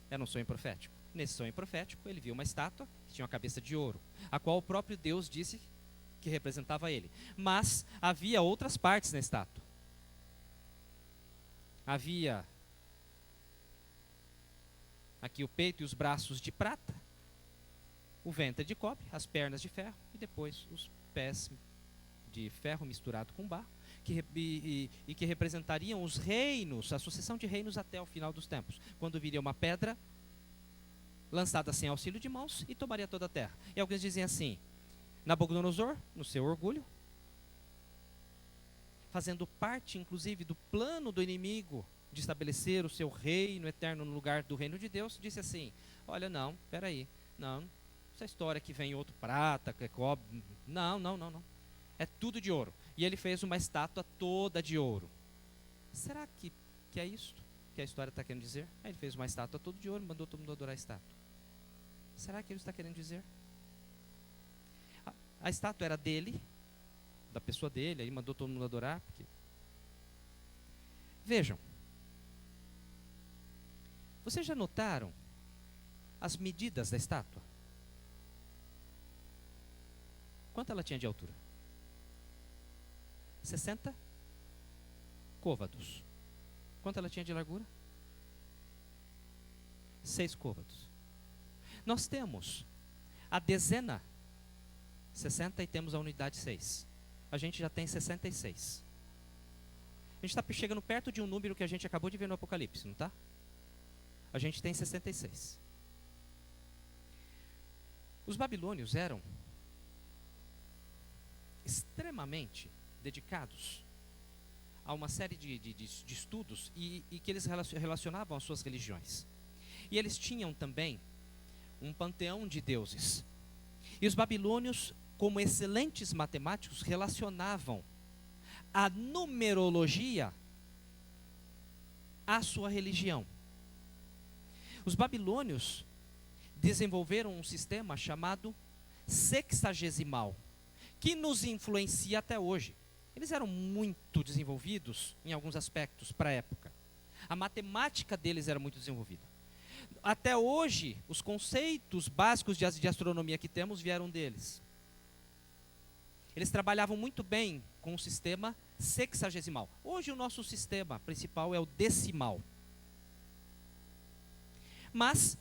Era um sonho profético. Nesse sonho profético, ele viu uma estátua que tinha uma cabeça de ouro, a qual o próprio Deus disse que representava ele. Mas havia outras partes na estátua. Havia aqui o peito e os braços de prata, o ventre de cobre, as pernas de ferro e depois os pés de ferro misturado com barro, que representariam os reinos, a sucessão de reinos até o final dos tempos, quando viria uma pedra lançada sem auxílio de mãos e tomaria toda a terra. E alguns dizem assim: Nabucodonosor, no seu orgulho, fazendo parte inclusive do plano do inimigo de estabelecer o seu reino eterno no lugar do reino de Deus, disse assim: olha, não, espera aí, Não, essa história que vem outro prata, que é cobre. Não. É tudo de ouro. E ele fez uma estátua toda de ouro. Será que é isso que a história está querendo dizer? Ele fez uma estátua toda de ouro e mandou todo mundo adorar a estátua. Será que ele está querendo dizer? A estátua era dele, da pessoa dele, aí mandou todo mundo adorar. Porque... Vejam. Vocês já notaram as medidas da estátua? Quanto ela tinha de altura? 60 côvados. Quanto ela tinha de largura? 6 côvados. Nós temos a dezena 60 e temos a unidade 6. A gente já tem 66. A gente está chegando perto de um número que a gente acabou de ver no Apocalipse, não está? A gente tem 66. Os babilônios eram extremamente dedicados a uma série de estudos e que eles relacionavam às suas religiões. E eles tinham também um panteão de deuses. E os babilônios, como excelentes matemáticos, relacionavam a numerologia à sua religião. Os babilônios desenvolveram um sistema chamado sexagesimal, que nos influencia até hoje. Eles eram muito desenvolvidos em alguns aspectos para a época. A matemática deles era muito desenvolvida. Até hoje, os conceitos básicos de astronomia que temos vieram deles. Eles trabalhavam muito bem com o sistema sexagesimal. Hoje o nosso sistema principal é o decimal. Mas,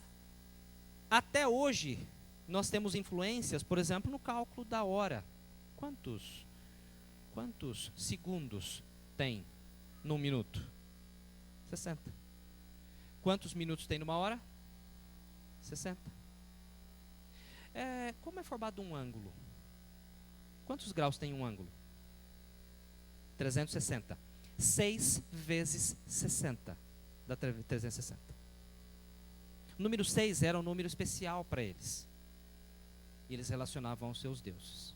até hoje, nós temos influências, por exemplo, no cálculo da hora. Quantos segundos tem num minuto? 60. Quantos minutos tem numa hora? 60. Como é formado um ângulo? Quantos graus tem um ângulo? 360. 6 vezes 60 dá 360. O número 6 era um número especial para eles. E eles relacionavam aos seus deuses.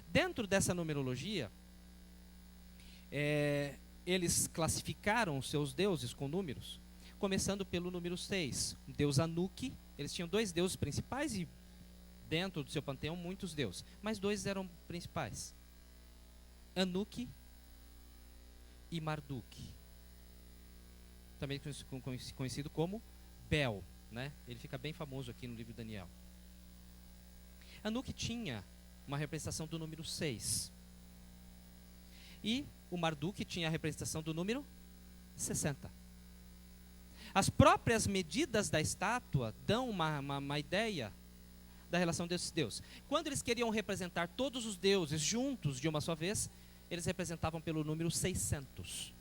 Dentro dessa numerologia, eles classificaram os seus deuses com números, começando pelo número 6, o deus Anuki. Eles tinham 2 deuses principais e dentro do seu panteão muitos deuses, mas 2 eram principais: Anuki e Marduk, também conhecido como Bel, né? Ele fica bem famoso aqui no livro de Daniel. Anuki tinha uma representação do número 6. E o Marduk tinha a representação do número 60. As próprias medidas da estátua dão uma ideia da relação desses deuses. Quando eles queriam representar todos os deuses juntos de uma só vez, eles representavam pelo número 600.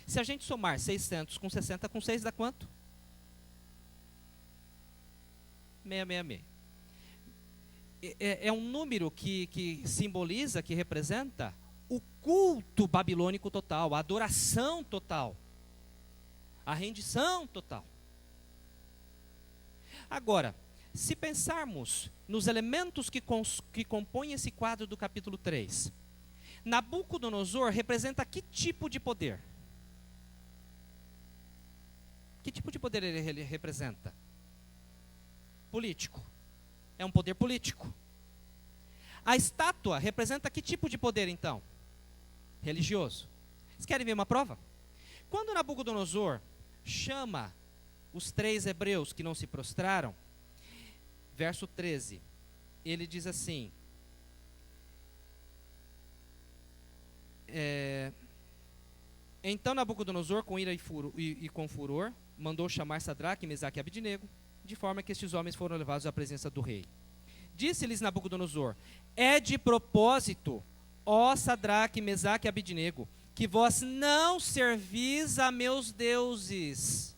Se a gente somar 600 com 60 com 6 dá quanto? 666. É um número que simboliza, que representa o culto babilônico total, a adoração total, a rendição total. Agora, se pensarmos nos elementos que compõem esse quadro do capítulo 3, Nabucodonosor representa que tipo de poder? Que tipo de poder ele representa? Político. É um poder político. A estátua representa que tipo de poder, então? Religioso. Vocês querem ver uma prova? Quando Nabucodonosor chama os 3 hebreus que não se prostraram, verso 13, ele diz assim: então Nabucodonosor, com ira e com furor, mandou chamar Sadraque, Mesaque e Abidnego, de forma que estes homens foram levados à presença do rei. Disse-lhes Nabucodonosor: é de propósito, ó Sadraque, Mesaque e Abidnego, que vós não servis a meus deuses,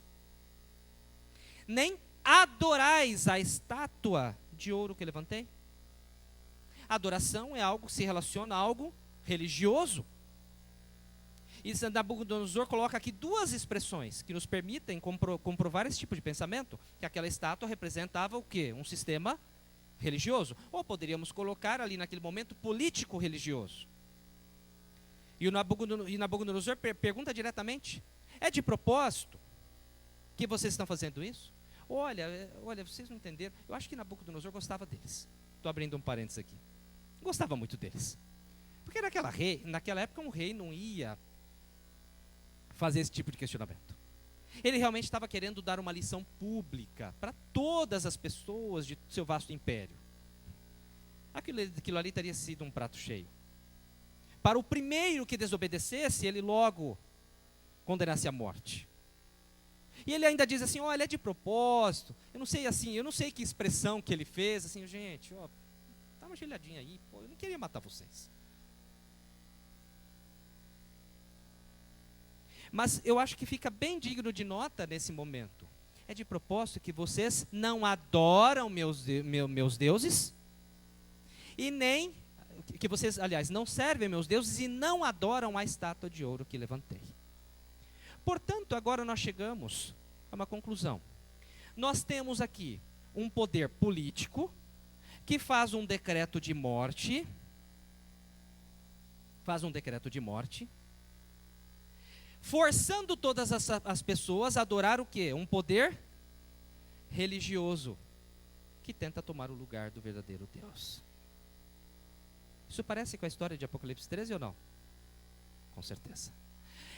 nem adorais a estátua de ouro que levantei. Adoração é algo que se relaciona a algo religioso. E Nabucodonosor coloca aqui duas expressões que nos permitem comprovar esse tipo de pensamento, que aquela estátua representava o quê? Um sistema religioso. Ou poderíamos colocar ali naquele momento político-religioso. E Nabucodonosor pergunta diretamente: é de propósito que vocês estão fazendo isso? Olha, vocês não entenderam. Eu acho que Nabucodonosor gostava deles. Estou abrindo um parênteses aqui. Gostava muito deles. Porque naquela época um rei não ia fazer esse tipo de questionamento. Ele realmente estava querendo dar uma lição pública para todas as pessoas de seu vasto império. Aquilo ali teria sido um prato cheio. Para o primeiro que desobedecesse, ele logo condenasse à morte. E ele ainda diz assim: olha, é de propósito. Eu não sei que expressão que ele fez, assim, gente, ó, dá uma gelhadinha aí, pô, eu não queria matar vocês. Mas eu acho que fica bem digno de nota nesse momento. É de propósito que vocês não adoram meus deuses, e nem, que vocês, aliás, não servem meus deuses e não adoram a estátua de ouro que levantei. Portanto, agora nós chegamos a uma conclusão. Nós temos aqui um poder político que faz um decreto de morte, forçando todas as pessoas a adorar o quê? Um poder religioso que tenta tomar o lugar do verdadeiro Deus. Isso parece com a história de Apocalipse 13 ou não? Com certeza.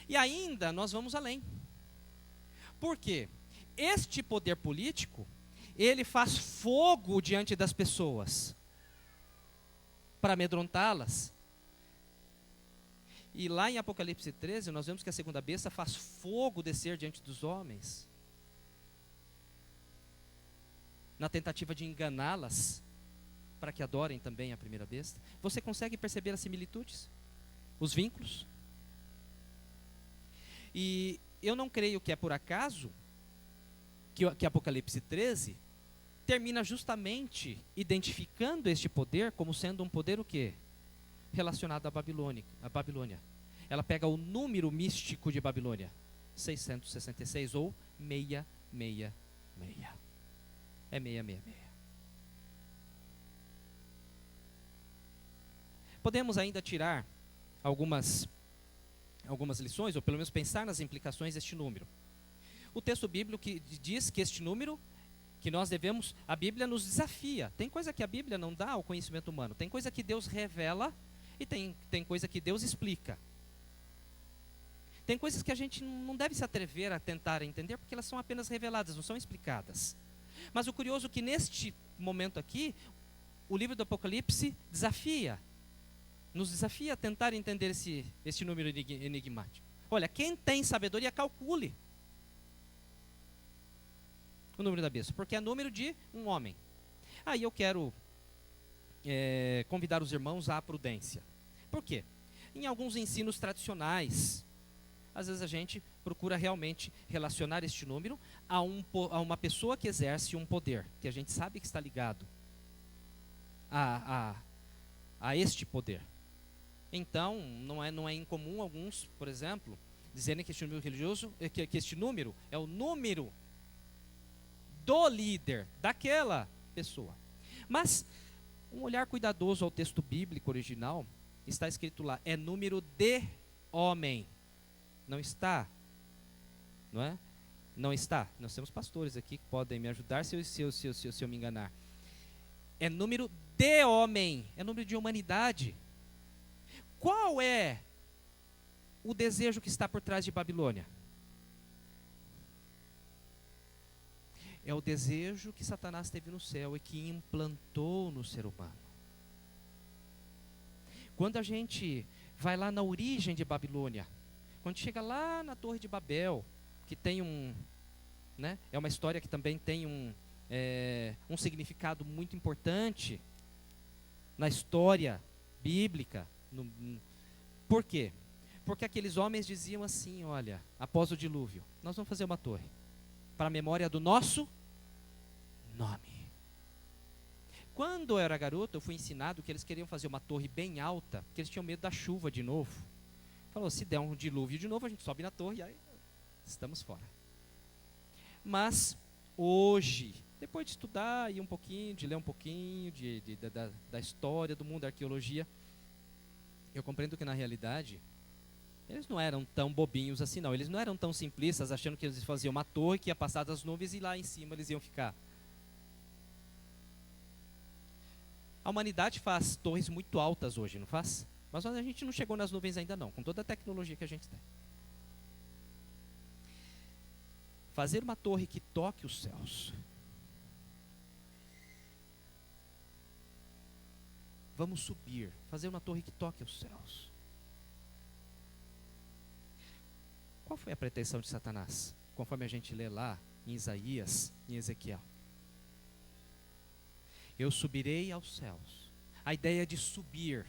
E ainda nós vamos além. Por quê? Este poder político, ele faz fogo diante das pessoas para amedrontá-las. E lá em Apocalipse 13, nós vemos que a segunda besta faz fogo descer diante dos homens, na tentativa de enganá-las, para que adorem também a primeira besta. Você consegue perceber as similitudes? Os vínculos? E eu não creio que é por acaso que Apocalipse 13 termina justamente identificando este poder como sendo um poder o quê? Relacionado à Babilônia. Ela pega o número místico de Babilônia, 666 ou 666. É 666. Podemos ainda tirar algumas lições, ou pelo menos pensar nas implicações deste número. O texto bíblico diz que este número, que nós devemos, a Bíblia nos desafia. Tem coisa que a Bíblia não dá ao conhecimento humano, tem coisa que Deus revela e tem coisa que Deus explica. Tem coisas que a gente não deve se atrever a tentar entender, porque elas são apenas reveladas, não são explicadas. Mas o curioso é que neste momento aqui, o livro do Apocalipse nos desafia a tentar entender esse número enigmático. Olha, quem tem sabedoria, calcule o número da besta, porque é número de um homem. Aí eu quero convidar os irmãos à prudência. Por quê? Em alguns ensinos tradicionais, às vezes a gente procura realmente relacionar este número a uma pessoa que exerce um poder, que a gente sabe que está ligado a este poder. Então, não é incomum alguns, por exemplo, dizerem que este número religioso, que este número é o número do líder, daquela pessoa. Mas, um olhar cuidadoso ao texto bíblico original, está escrito lá, é número de homem. Não está, não é? Não está. Nós temos pastores aqui que podem me ajudar se eu me enganar. É número de homem, é número de humanidade. Qual é o desejo que está por trás de Babilônia? É o desejo que Satanás teve no céu e que implantou no ser humano. Quando a gente vai lá na origem de Babilônia, quando chega lá na Torre de Babel, que tem é uma história que também tem um significado muito importante na história bíblica. Por quê? Porque aqueles homens diziam assim, olha, após o dilúvio, nós vamos fazer uma torre para a memória do nosso nome. Quando eu era garoto, eu fui ensinado que eles queriam fazer uma torre bem alta, porque eles tinham medo da chuva de novo. Falou, se der um dilúvio de novo, a gente sobe na torre e aí estamos fora. Mas hoje, depois de estudar e um pouquinho, de ler um pouquinho da história do mundo, da arqueologia, eu compreendo que na realidade eles não eram tão bobinhos assim não. Eles não eram tão simplistas achando que eles faziam uma torre que ia passar das nuvens e lá em cima eles iam ficar. A humanidade faz torres muito altas hoje, não faz? Mas a gente não chegou nas nuvens ainda não, com toda a tecnologia que a gente tem. Fazer uma torre que toque os céus. Vamos subir, fazer uma torre que toque os céus. Qual foi a pretensão de Satanás? Conforme a gente lê lá em Isaías, em Ezequiel. Eu subirei aos céus. A ideia de subir,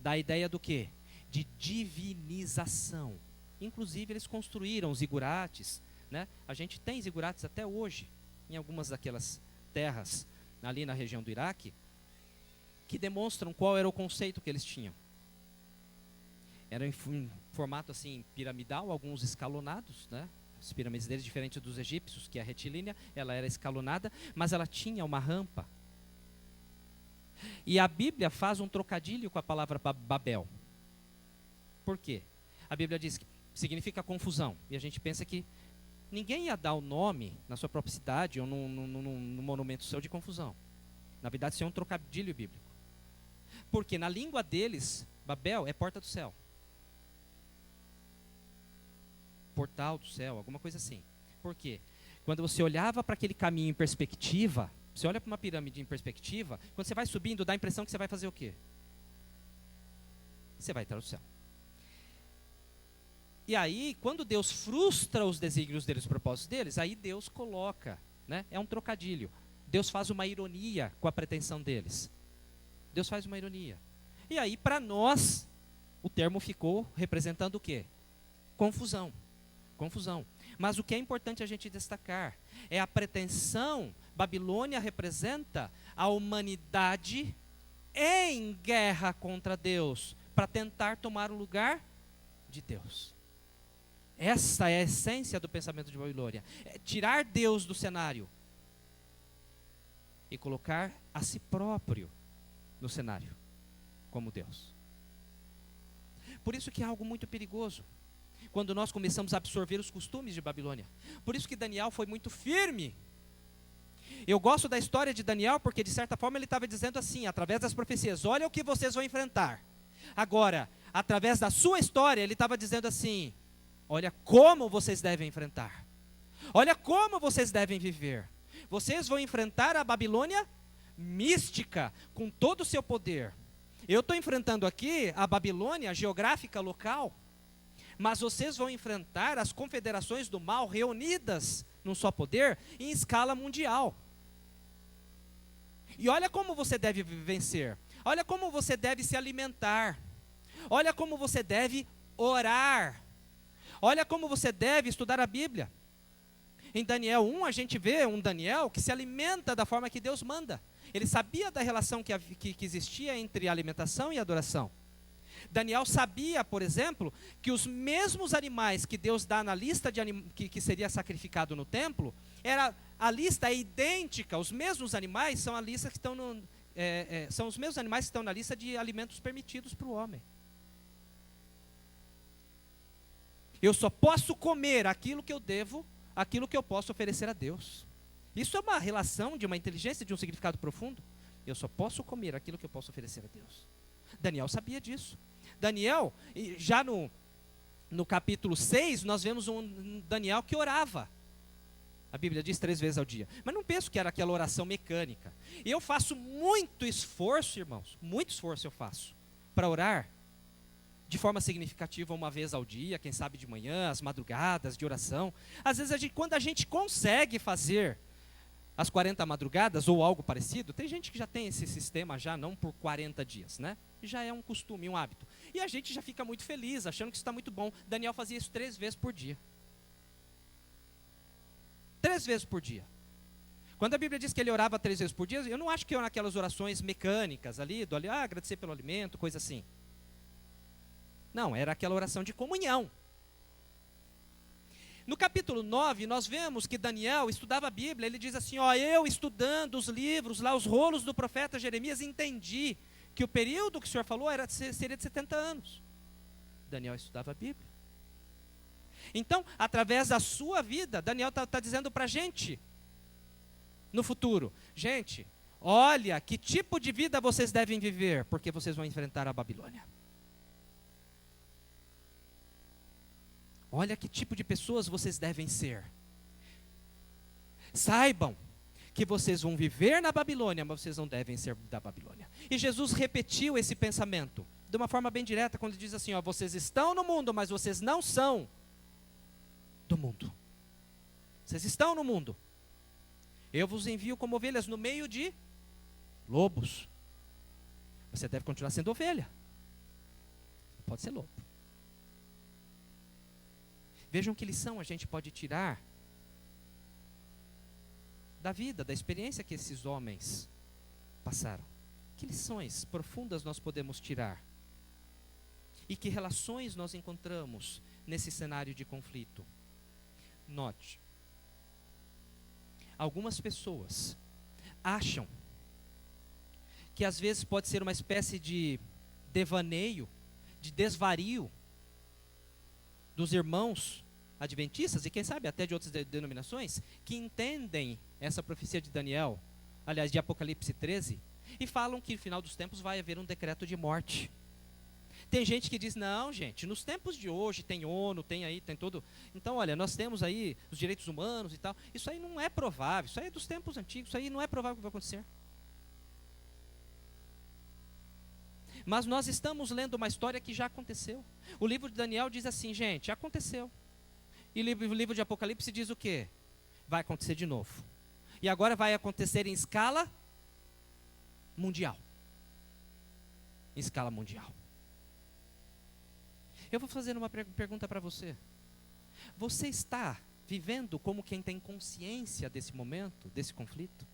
da ideia do quê? De divinização. Inclusive eles construíram zigurates, né? A gente tem zigurates até hoje, em algumas daquelas terras, ali na região do Iraque, que demonstram qual era o conceito que eles tinham. Era em formato assim piramidal, alguns escalonados, né? As pirâmides deles, diferente dos egípcios, que a retilínea, ela era escalonada, mas ela tinha uma rampa. E a Bíblia faz um trocadilho com a palavra Babel. Por quê? A Bíblia diz que significa confusão. E a gente pensa que ninguém ia dar o nome na sua própria cidade ou num monumento seu de confusão. Na verdade, isso é um trocadilho bíblico. Porque na língua deles, Babel é porta do céu. Portal do céu, alguma coisa assim. Por quê? Quando você olhava para aquele caminho em perspectiva, você olha para uma pirâmide em perspectiva, quando você vai subindo, dá a impressão que você vai fazer o quê? Você vai entrar no céu. E aí, quando Deus frustra os desígnios deles, os propósitos deles, aí Deus coloca, né? É um trocadilho. Deus faz uma ironia com a pretensão deles. Deus faz uma ironia. E aí, para nós, o termo ficou representando o quê? Confusão. Confusão. Mas o que é importante a gente destacar é a pretensão. Babilônia representa a humanidade em guerra contra Deus, para tentar tomar o lugar de Deus. Essa é a essência do pensamento de Babilônia. É tirar Deus do cenário e colocar a si próprio no cenário, como Deus. Por isso que é algo muito perigoso, quando nós começamos a absorver os costumes de Babilônia. Por isso que Daniel foi muito firme. Eu gosto da história de Daniel, porque de certa forma ele estava dizendo assim, através das profecias, olha o que vocês vão enfrentar. Agora, através da sua história, ele estava dizendo assim, olha como vocês devem enfrentar. Olha como vocês devem viver. Vocês vão enfrentar a Babilônia mística, com todo o seu poder. Eu estou enfrentando aqui a Babilônia geográfica local, mas vocês vão enfrentar as confederações do mal reunidas num só poder em escala mundial. E olha como você deve vencer. Olha como você deve se alimentar. Olha como você deve orar. Olha como você deve estudar a Bíblia. Em Daniel 1, a gente vê um Daniel que se alimenta da forma que Deus manda. Ele sabia da relação que existia entre alimentação e adoração. Daniel sabia, por exemplo, que os mesmos animais que Deus dá na lista de que seria sacrificado no templo, a lista é idêntica. Os mesmos animais são a lista que estão são os mesmos animais que estão na lista de alimentos permitidos para o homem. Eu só posso comer aquilo que eu devo, aquilo que eu posso oferecer a Deus. Isso é uma relação de uma inteligência, de um significado profundo. Eu só posso comer aquilo que eu posso oferecer a Deus. Daniel sabia disso. Daniel, já no capítulo 6, nós vemos um Daniel que orava. A Bíblia diz 3 vezes ao dia. Mas não penso que era aquela oração mecânica. Eu faço muito esforço, irmãos, muito esforço eu faço para orar de forma significativa 1 vez ao dia, quem sabe de manhã, as madrugadas de oração. Às vezes, quando a gente consegue fazer as 40 madrugadas ou algo parecido, tem gente que já tem esse sistema já não por 40 dias, né? Já é um costume, um hábito. E a gente já fica muito feliz, achando que isso está muito bom. Daniel fazia isso 3 vezes por dia. 3 vezes por dia. Quando a Bíblia diz que ele orava 3 vezes por dia, eu não acho que eram aquelas orações mecânicas ali, agradecer pelo alimento, coisa assim. Não, era aquela oração de comunhão. No capítulo 9, nós vemos que Daniel estudava a Bíblia. Ele diz assim, ó, eu estudando os livros, lá os rolos do profeta Jeremias, entendi que o período que o Senhor falou seria de 70 anos. Daniel estudava a Bíblia. Então, através da sua vida, Daniel está dizendo para a gente, no futuro, gente, olha que tipo de vida vocês devem viver, porque vocês vão enfrentar a Babilônia. Olha que tipo de pessoas vocês devem ser. Saibam que vocês vão viver na Babilônia, mas vocês não devem ser da Babilônia. E Jesus repetiu esse pensamento de uma forma bem direta, quando ele diz assim, ó, vocês estão no mundo, mas vocês não são do mundo. Vocês estão no mundo. Eu vos envio como ovelhas no meio de lobos. Você deve continuar sendo ovelha. Não pode ser lobo. Vejam que lição a gente pode tirar da vida, da experiência que esses homens passaram. Que lições profundas nós podemos tirar? E que relações nós encontramos nesse cenário de conflito? Note, algumas pessoas acham que às vezes pode ser uma espécie de devaneio, de desvario dos irmãos adventistas, e quem sabe até de outras denominações, que entendem essa profecia de Daniel, aliás, de Apocalipse 13, e falam que no final dos tempos vai haver um decreto de morte. Tem gente que diz, não, gente, nos tempos de hoje tem ONU, tem todo... Então, olha, nós temos aí os direitos humanos e tal. Isso aí não é provável, isso aí é dos tempos antigos, isso aí não é provável que vai acontecer. Mas nós estamos lendo uma história que já aconteceu. O livro de Daniel diz assim, gente, aconteceu. E o livro de Apocalipse diz o quê? Vai acontecer de novo. E agora vai acontecer em escala mundial. Em escala mundial. Eu vou fazer uma pergunta para você. Você está vivendo como quem tem consciência desse momento, desse conflito?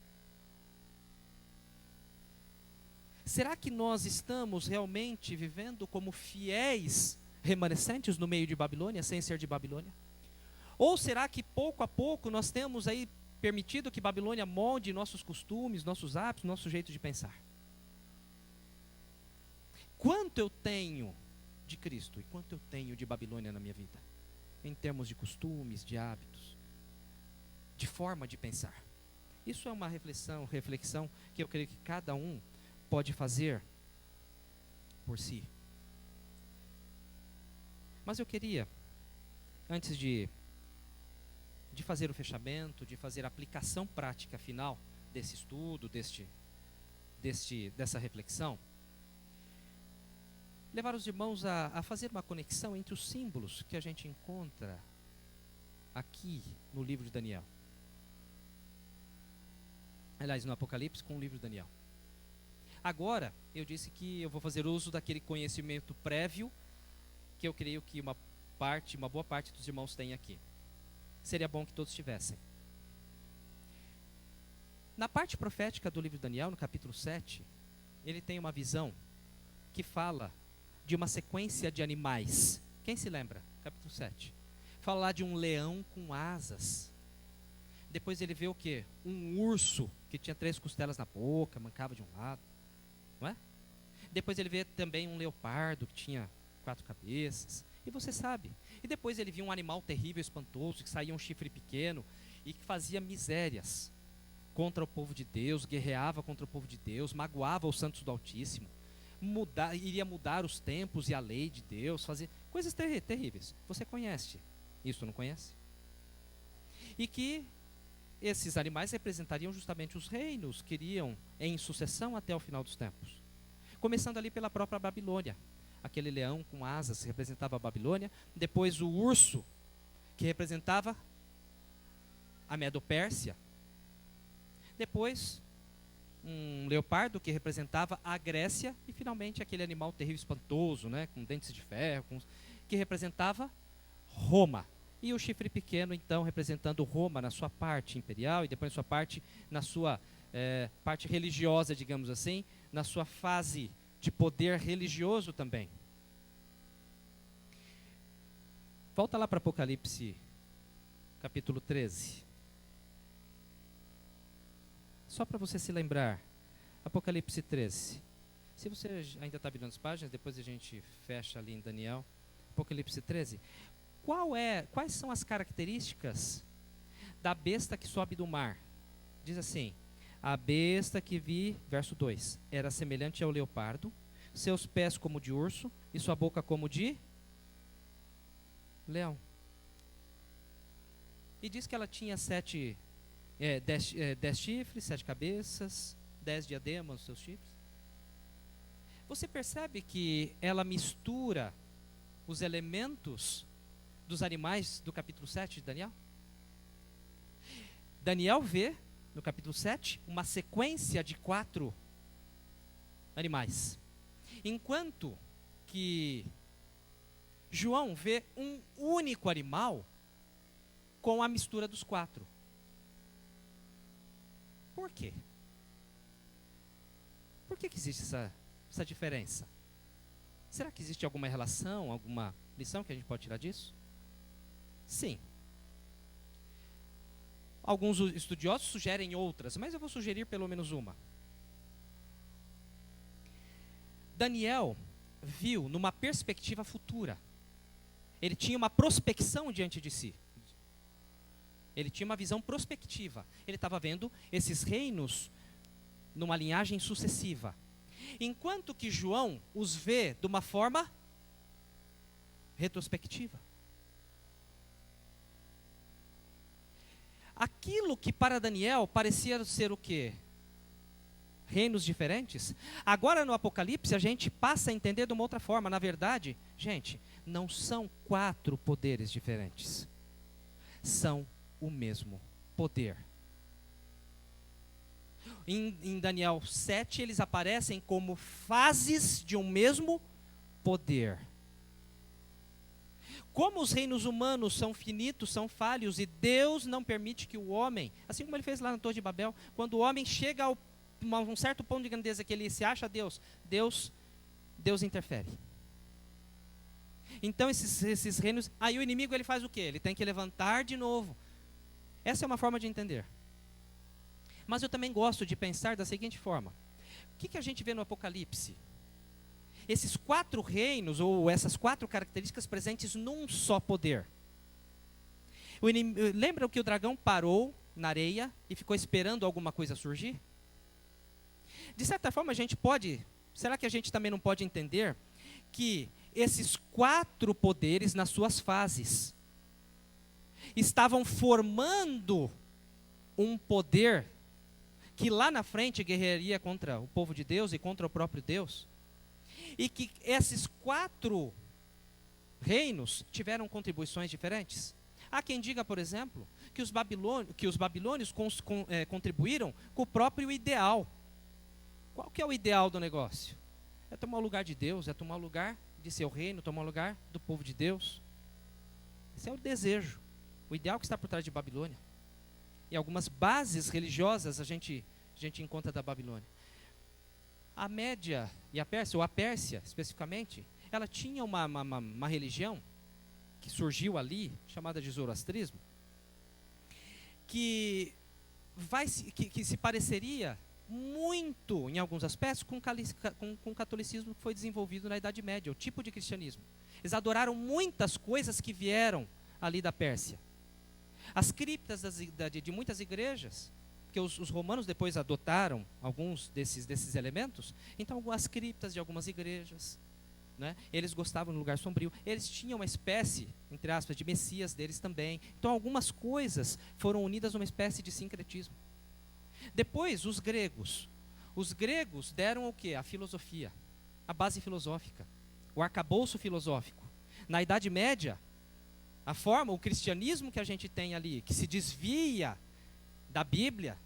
Será que nós estamos realmente vivendo como fiéis remanescentes no meio de Babilônia, sem ser de Babilônia? Ou será que pouco a pouco nós temos aí permitido que Babilônia molde nossos costumes, nossos hábitos, nosso jeito de pensar? Quanto eu tenho de Cristo e quanto eu tenho de Babilônia na minha vida? Em termos de costumes, de hábitos, de forma de pensar. Isso é uma reflexão que eu creio que cada um pode fazer por si. Mas eu queria, antes de fazer o fechamento, de fazer a aplicação prática final desse estudo, dessa reflexão, levar os irmãos a fazer uma conexão entre os símbolos que a gente encontra aqui no livro de Daniel. Aliás, no Apocalipse com o livro de Daniel. Agora, eu disse que eu vou fazer uso daquele conhecimento prévio que eu creio que uma boa parte dos irmãos tem aqui. Seria bom que todos tivessem. Na parte profética do livro de Daniel, no capítulo 7, ele tem uma visão que fala de uma sequência de animais. Quem se lembra? Capítulo 7. Fala lá de um leão com asas. Depois ele vê o quê? Um urso que tinha 3 costelas na boca, mancava de um lado. Não é? Depois ele vê também um leopardo que tinha 4 cabeças. E você sabe. E depois ele viu um animal terrível, espantoso, que saía um chifre pequeno e que fazia misérias contra o povo de Deus, guerreava contra o povo de Deus, magoava os santos do Altíssimo, iria mudar os tempos e a lei de Deus, fazer coisas terríveis. Você conhece isso, não conhece? E que esses animais representariam justamente os reinos que iriam em sucessão até o final dos tempos. Começando ali pela própria Babilônia. Aquele leão com asas representava a Babilônia. Depois o urso, que representava a Medo-Pérsia. Depois um leopardo, que representava a Grécia. E finalmente aquele animal terrível, espantoso, né, com dentes de ferro, que representava Roma. E o chifre pequeno, então, representando Roma na sua parte imperial e depois na sua parte religiosa, digamos assim, na sua fase de poder religioso também. Volta lá para Apocalipse, capítulo 13. Só para você se lembrar. Apocalipse 13. Se você ainda está virando as páginas, depois a gente fecha ali em Daniel. Apocalipse 13. Quais são as características da besta que sobe do mar? Diz assim: a besta que vi, verso 2, era semelhante ao leopardo, seus pés como de urso e sua boca como de leão. E diz que ela tinha 10 chifres, 7 cabeças, 10 diademas nos seus chifres. Você percebe que ela mistura os elementos dos animais do capítulo 7 de Daniel? Daniel vê, no capítulo 7, uma sequência de 4 animais. Enquanto que João vê um único animal com a mistura dos 4. Por quê? Por que existe essa diferença? Será que existe alguma relação, alguma lição que a gente pode tirar disso? Sim. Alguns estudiosos sugerem outras, mas eu vou sugerir pelo menos uma. Daniel viu numa perspectiva futura. Ele tinha uma prospecção diante de si. Ele tinha uma visão prospectiva. Ele estava vendo esses reinos numa linhagem sucessiva. Enquanto que João os vê de uma forma retrospectiva. Aquilo que para Daniel parecia ser o quê? Reinos diferentes. Agora no Apocalipse a gente passa a entender de uma outra forma. Na verdade, gente, não são 4 poderes diferentes. São o mesmo poder. Em Daniel 7, eles aparecem como fases de um mesmo poder. Como os reinos humanos são finitos, são falhos, e Deus não permite que o homem, assim como ele fez lá na Torre de Babel, quando o homem chega a um certo ponto de grandeza que ele se acha Deus interfere. Então esses reinos, aí o inimigo ele faz o quê? Ele tem que levantar de novo. Essa é uma forma de entender. Mas eu também gosto de pensar da seguinte forma: o que a gente vê no Apocalipse? Esses 4 reinos, ou essas 4 características presentes num só poder. Lembra que o dragão parou na areia e ficou esperando alguma coisa surgir? De certa forma a gente pode, será que a gente também não pode entender que esses 4 poderes nas suas fases estavam formando um poder que lá na frente guerrearia contra o povo de Deus e contra o próprio Deus? E que esses 4 reinos tiveram contribuições diferentes. Há quem diga, por exemplo, que os babilônios contribuíram com o próprio ideal. Qual que é o ideal do negócio? É tomar o lugar de Deus, é tomar o lugar de seu reino, tomar o lugar do povo de Deus. Esse é o desejo, o ideal que está por trás de Babilônia. E algumas bases religiosas a gente encontra da Babilônia. A Média e a Pérsia, ou a Pérsia especificamente, ela tinha uma religião que surgiu ali, chamada de Zoroastrismo, que se pareceria muito, em alguns aspectos, com o catolicismo que foi desenvolvido na Idade Média, o tipo de cristianismo. Eles adoraram muitas coisas que vieram ali da Pérsia. As criptas de muitas igrejas, porque os romanos depois adotaram alguns desses elementos, então as criptas de algumas igrejas, né, eles gostavam de um lugar sombrio, eles tinham uma espécie, entre aspas, de messias deles também. Então algumas coisas foram unidas numa espécie de sincretismo. Depois os gregos deram o quê? A filosofia, a base filosófica, o arcabouço filosófico. Na Idade Média, o cristianismo que a gente tem ali, que se desvia da Bíblia,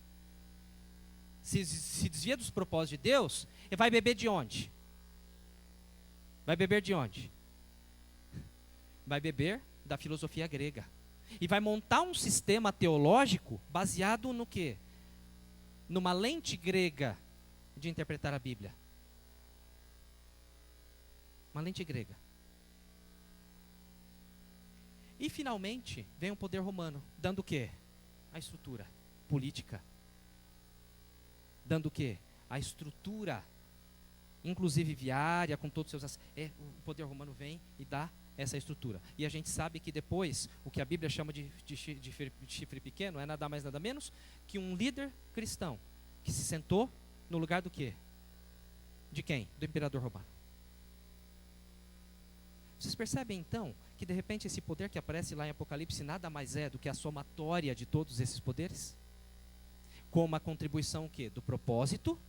se desvia dos propósitos de Deus, e vai beber de onde? Vai beber de onde? Vai beber da filosofia grega. E vai montar um sistema teológico baseado no quê? Numa lente grega de interpretar a Bíblia. Uma lente grega. E finalmente vem o poder romano, dando o quê? A estrutura política. Dando o quê? A estrutura, inclusive viária, com todos os seus... o poder romano vem e dá essa estrutura. E a gente sabe que depois, o que a Bíblia chama de chifre pequeno, é nada mais nada menos que um líder cristão, que se sentou no lugar do quê? De quem? Do imperador romano. Vocês percebem então que de repente esse poder que aparece lá em Apocalipse nada mais é do que a somatória de todos esses poderes? Com uma contribuição o quê? Do propósito,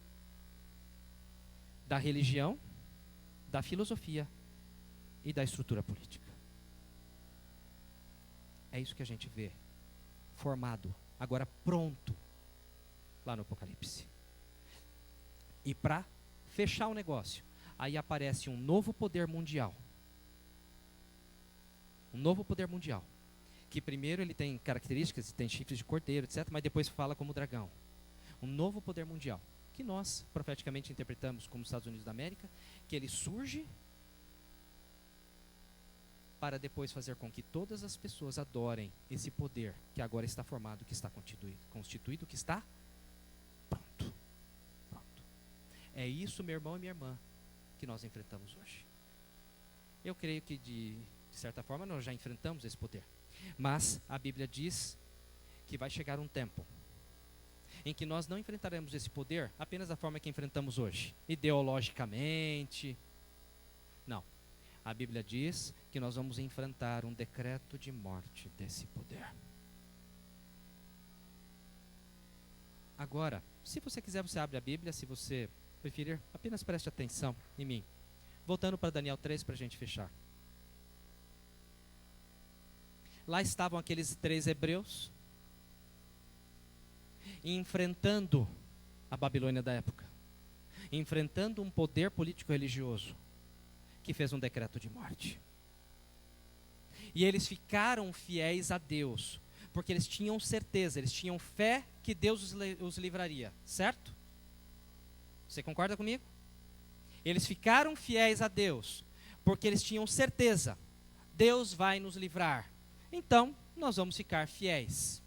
da religião, da filosofia e da estrutura política. É isso que a gente vê formado, agora pronto, lá no Apocalipse. E para fechar o negócio, aí aparece um novo poder mundial. Um novo poder mundial. Que primeiro ele tem características, tem chifres de cordeiro, etc., mas depois fala como dragão. Um novo poder mundial, que nós profeticamente interpretamos como Estados Unidos da América, que ele surge para depois fazer com que todas as pessoas adorem esse poder que agora está formado, que está constituído, que está pronto. Pronto. É isso, meu irmão e minha irmã, que nós enfrentamos hoje. Eu creio que de certa forma nós já enfrentamos esse poder. Mas a Bíblia diz que vai chegar um tempo em que nós não enfrentaremos esse poder apenas da forma que enfrentamos hoje, ideologicamente. Não. A Bíblia diz que nós vamos enfrentar um decreto de morte desse poder. Agora, se você quiser, você abre a Bíblia. Se você preferir, apenas preste atenção em mim. Voltando para Daniel 3 para a gente fechar. Lá estavam aqueles 3 hebreus enfrentando a Babilônia da época, enfrentando um poder político-religioso que fez um decreto de morte. E eles ficaram fiéis a Deus, porque eles tinham certeza, eles tinham fé que Deus os livraria, certo? Você concorda comigo? Eles ficaram fiéis a Deus, porque eles tinham certeza, Deus vai nos livrar. Então, nós vamos ficar fiéis.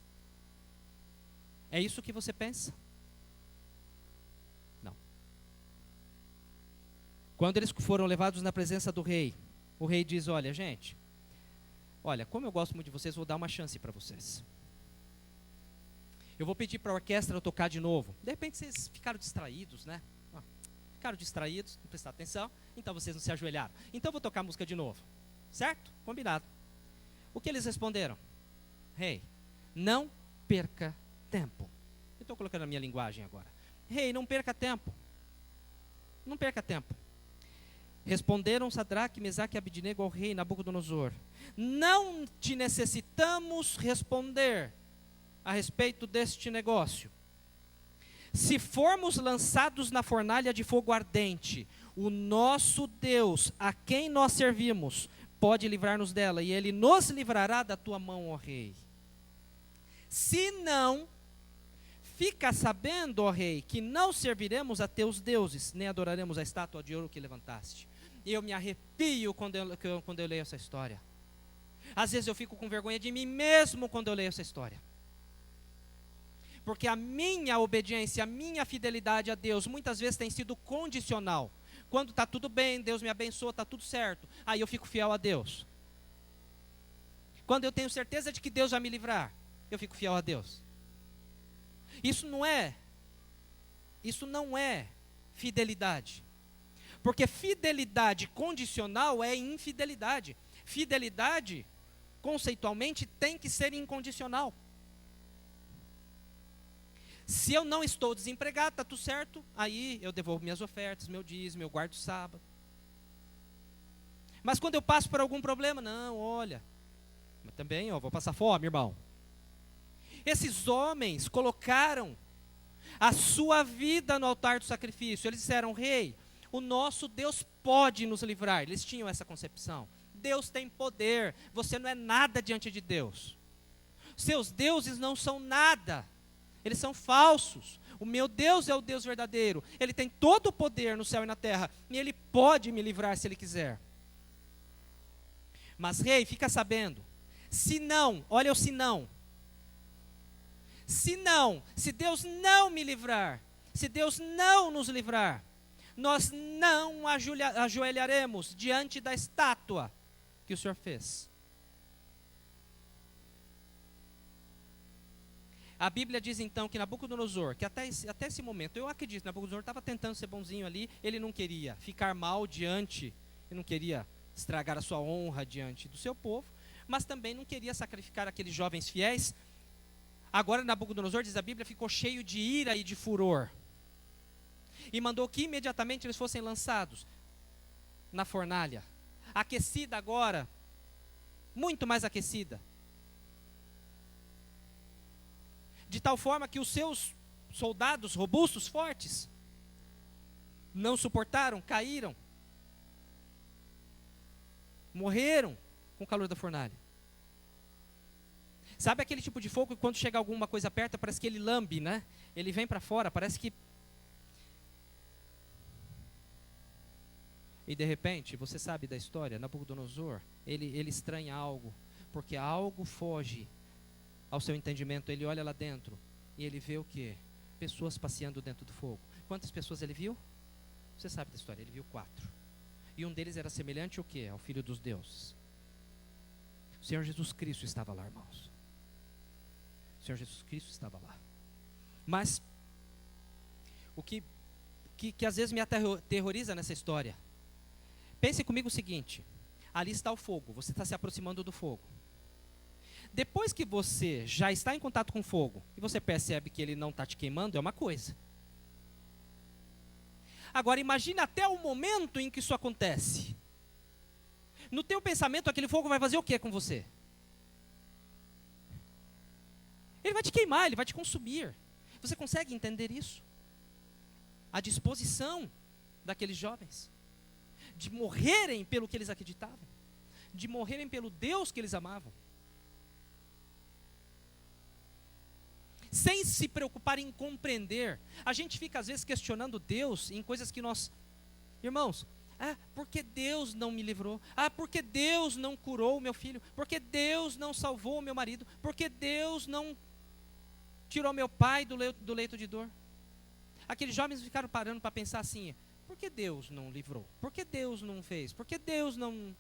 É isso que você pensa? Não. Quando eles foram levados na presença do rei, o rei diz, olha, gente, olha, como eu gosto muito de vocês, vou dar uma chance para vocês. Eu vou pedir para a orquestra tocar de novo. De repente vocês ficaram distraídos, né? Ficaram distraídos, não prestaram atenção, então vocês não se ajoelharam. Então eu vou tocar a música de novo. Certo? Combinado. O que eles responderam? Rei, não perca tempo. Eu estou colocando a minha linguagem agora. Rei, não perca tempo. Não perca tempo. Responderam Sadraque, Mesaque e Abidnego ao rei Nabucodonosor. Não te necessitamos responder a respeito deste negócio. Se formos lançados na fornalha de fogo ardente, o nosso Deus, a quem nós servimos, pode livrar-nos dela, e ele nos livrará da tua mão, ó rei. Se não, fica sabendo, ó rei, que não serviremos a teus deuses, nem adoraremos a estátua de ouro que levantaste. E eu me arrepio quando eu leio essa história. Às vezes eu fico com vergonha de mim mesmo quando eu leio essa história. Porque a minha obediência, a minha fidelidade a Deus, muitas vezes tem sido condicional. Quando está tudo bem, Deus me abençoa, está tudo certo, aí eu fico fiel a Deus. Quando eu tenho certeza de que Deus vai me livrar, eu fico fiel a Deus. Isso não é fidelidade. Porque fidelidade condicional é infidelidade. Fidelidade, conceitualmente, tem que ser incondicional. Se eu não estou desempregado, está tudo certo, aí eu devolvo minhas ofertas, meu dízimo, eu guardo o sábado. Mas quando eu passo por algum problema, não, olha, mas também vou passar fome, irmão. Esses homens colocaram a sua vida no altar do sacrifício. Eles disseram, rei, o nosso Deus pode nos livrar. Eles tinham essa concepção. Deus tem poder, você não é nada diante de Deus. Seus deuses não são nada. Eles são falsos. O meu Deus é o Deus verdadeiro. Ele tem todo o poder no céu e na terra. E Ele pode me livrar se Ele quiser. Mas rei, fica sabendo. Se não, olha o se não. Se não, se Deus não me livrar, se Deus não nos livrar, nós não ajoelharemos diante da estátua que o Senhor fez. A Bíblia diz então que Nabucodonosor, que até esse momento, eu acredito, Nabucodonosor estava tentando ser bonzinho ali, ele não queria ficar mal diante, ele não queria estragar a sua honra diante do seu povo, mas também não queria sacrificar aqueles jovens fiéis. Agora Nabucodonosor, diz a Bíblia, ficou cheio de ira e de furor, e mandou que imediatamente eles fossem lançados na fornalha, aquecida agora, muito mais aquecida, de tal forma que os seus soldados robustos, fortes, não suportaram, caíram, morreram com o calor da fornalha. Sabe aquele tipo de fogo que quando chega alguma coisa perto, parece que ele lambe, né? Ele vem para fora, parece que... E de repente, você sabe da história, Nabucodonosor, ele estranha algo, porque algo foge ao seu entendimento. Ele olha lá dentro e ele vê o quê? Pessoas passeando dentro do fogo. Quantas pessoas ele viu? Você sabe da história, ele viu 4. E um deles era semelhante ao quê? Ao Filho dos Deuses. O Senhor Jesus Cristo estava lá, irmãos. O Senhor Jesus Cristo estava lá. Mas o que às vezes me aterroriza nessa história, pense comigo o seguinte: ali está o fogo, você está se aproximando do fogo. Depois que você já está em contato com o fogo e você percebe que ele não está te queimando, é uma coisa. Agora imagine até o momento em que isso acontece. No teu pensamento, aquele fogo vai fazer o que com você? Ele vai te queimar, ele vai te consumir. Você consegue entender isso? A disposição daqueles jovens de morrerem pelo que eles acreditavam, de morrerem pelo Deus que eles amavam, sem se preocupar em compreender. A gente fica às vezes questionando Deus em coisas que nós... Irmãos, por que Deus não me livrou? Por que Deus não curou o meu filho? Por que Deus não salvou o meu marido? Por que Deus não tirou meu pai do leito de dor? Aqueles jovens ficaram parando para pensar assim: por que Deus não livrou? Por que Deus não fez? Por que Deus não...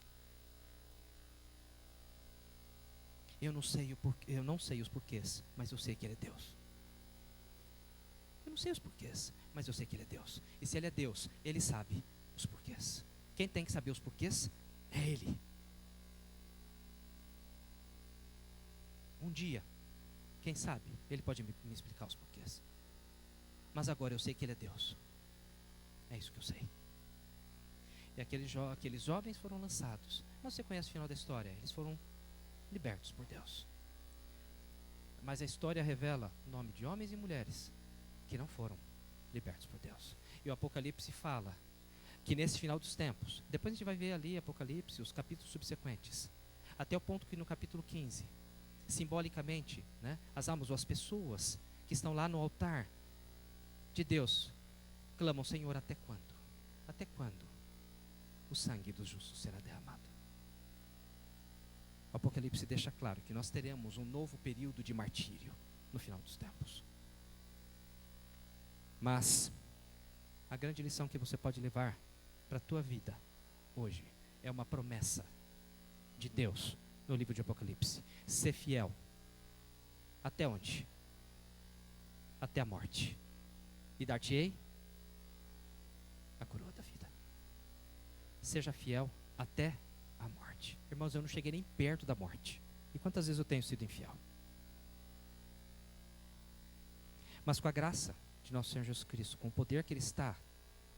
Eu não sei os porquês, mas eu sei que Ele é Deus. Eu não sei os porquês, mas eu sei que Ele é Deus. E se Ele é Deus, Ele sabe os porquês. Quem tem que saber os porquês é Ele. Um dia, quem sabe, Ele pode me explicar os porquês. Mas agora eu sei que Ele é Deus. É isso que eu sei. E aqueles jovens foram lançados. Mas você conhece o final da história? Eles foram libertos por Deus. Mas a história revela o nome de homens e mulheres que não foram libertos por Deus. E o Apocalipse fala que nesse final dos tempos, depois a gente vai ver ali Apocalipse, os capítulos subsequentes, até o ponto que no capítulo 15, simbolicamente, né, as almas ou as pessoas que estão lá no altar de Deus clamam: Senhor, até quando? Até quando o sangue dos justos será derramado? O Apocalipse deixa claro que nós teremos um novo período de martírio no final dos tempos. Mas a grande lição que você pode levar para a tua vida hoje é uma promessa de Deus no livro de Apocalipse: ser fiel. Até onde? Até a morte. E dar-te-ei a coroa da vida. Seja fiel até a morte. Irmãos, eu não cheguei nem perto da morte. E quantas vezes eu tenho sido infiel? Mas com a graça de nosso Senhor Jesus Cristo, com o poder que Ele está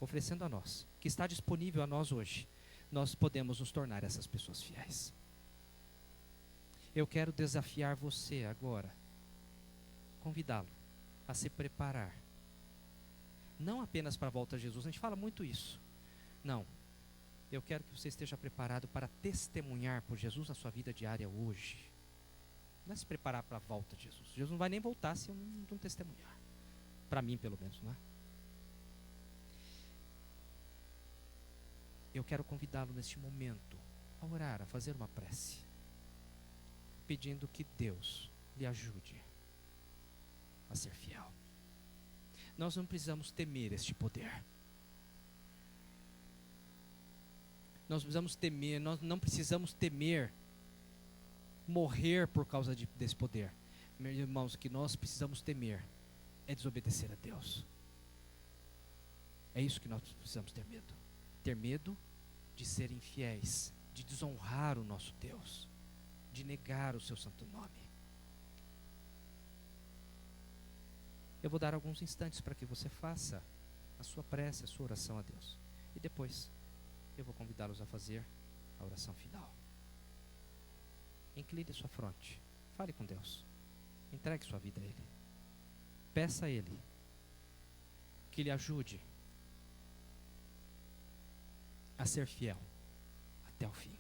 oferecendo a nós, que está disponível a nós hoje, nós podemos nos tornar essas pessoas fiéis. Eu quero desafiar você agora, convidá-lo a se preparar, não apenas para a volta de Jesus. A gente fala muito isso. Não. Eu quero que você esteja preparado para testemunhar por Jesus na sua vida diária hoje. Não é se preparar para a volta de Jesus. Jesus não vai nem voltar se eu não testemunhar. Para mim, pelo menos, não é? Eu quero convidá-lo neste momento a orar, a fazer uma prece. pedindo que Deus lhe ajude a ser fiel. Nós não precisamos temer este poder. Nós não precisamos temer morrer por causa desse poder. Meus irmãos, o que nós precisamos temer é desobedecer a Deus. É isso que nós precisamos ter medo. Ter medo de ser infiéis, de desonrar o nosso Deus, de negar o seu santo nome. Eu vou dar alguns instantes para que você faça a sua prece, a sua oração a Deus. E depois eu vou convidá-los a fazer a oração final. Incline sua fronte. Fale com Deus. Entregue sua vida a Ele. Peça a Ele que lhe ajude a ser fiel até o fim.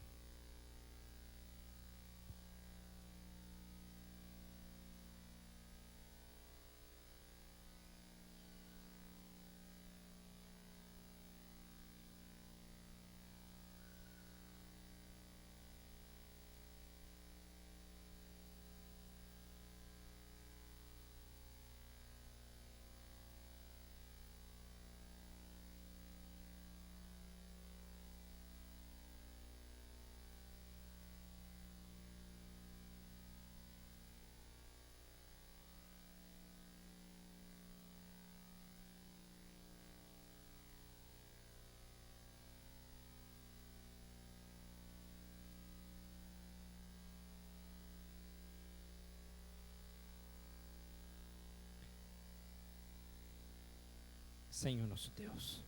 Senhor nosso Deus,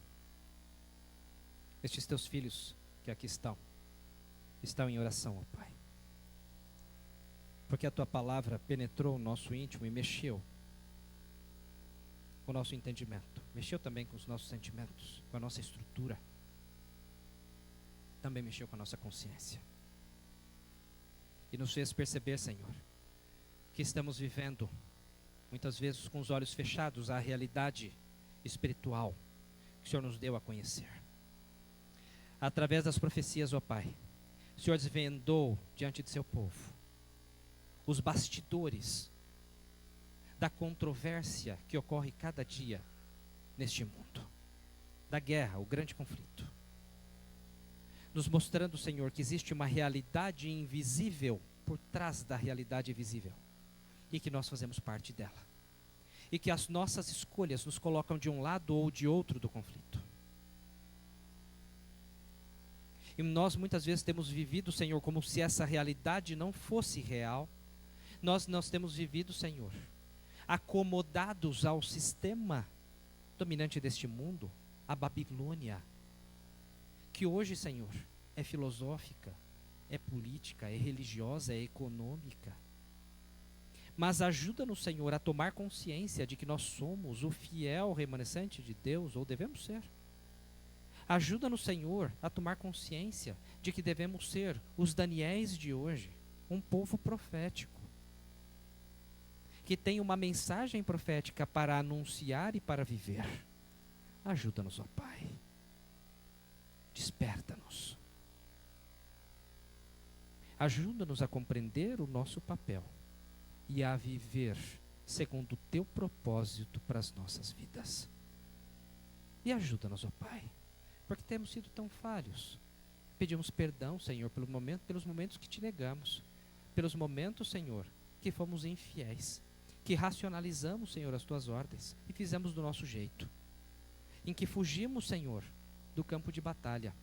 estes teus filhos que aqui estão em oração, ó Pai, porque a tua palavra penetrou o nosso íntimo e mexeu com o nosso entendimento, mexeu também com os nossos sentimentos, com a nossa estrutura, também mexeu com a nossa consciência e nos fez perceber, Senhor, que estamos vivendo muitas vezes com os olhos fechados à realidade espiritual que o Senhor nos deu a conhecer. Através das profecias, ó Pai, o Senhor desvendou diante de seu povo os bastidores da controvérsia que ocorre cada dia neste mundo, da guerra, o grande conflito, nos mostrando, Senhor, que existe uma realidade invisível por trás da realidade visível e que nós fazemos parte dela. E que as nossas escolhas nos colocam de um lado ou de outro do conflito. E nós muitas vezes temos vivido, Senhor, como se essa realidade não fosse real. Nós temos vivido, Senhor, acomodados ao sistema dominante deste mundo, a Babilônia, que hoje, Senhor, é filosófica, é política, é religiosa, é econômica. Mas ajuda-nos, Senhor, a tomar consciência de que nós somos o fiel remanescente de Deus, ou devemos ser. Ajuda-nos, Senhor, a tomar consciência de que devemos ser os Daniéis de hoje, um povo profético, que tem uma mensagem profética para anunciar e para viver. Ajuda-nos, ó Pai. Desperta-nos. Ajuda-nos a compreender o nosso papel e a viver segundo o teu propósito para as nossas vidas. E ajuda-nos, ó Pai, porque temos sido tão falhos. Pedimos perdão, Senhor, pelos momentos que te negamos, pelos momentos, Senhor, que fomos infiéis, que racionalizamos, Senhor, as tuas ordens e fizemos do nosso jeito, em que fugimos, Senhor, do campo de batalha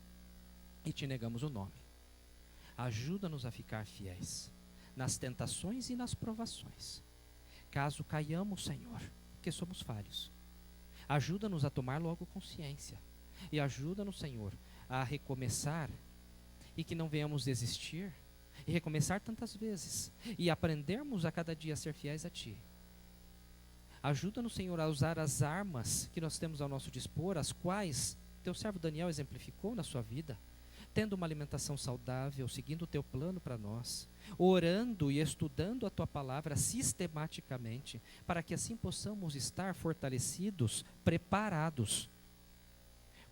e te negamos o nome. Ajuda-nos a ficar fiéis nas tentações e nas provações. Caso caiamos, Senhor, porque somos falhos, ajuda-nos a tomar logo consciência e ajuda-nos, Senhor, a recomeçar e que não venhamos desistir e recomeçar tantas vezes e aprendermos a cada dia a ser fiéis a Ti. Ajuda-nos, Senhor, a usar as armas que nós temos ao nosso dispor, as quais teu servo Daniel exemplificou na sua vida, tendo uma alimentação saudável, seguindo o teu plano para nós, orando e estudando a tua palavra sistematicamente, para que assim possamos estar fortalecidos, preparados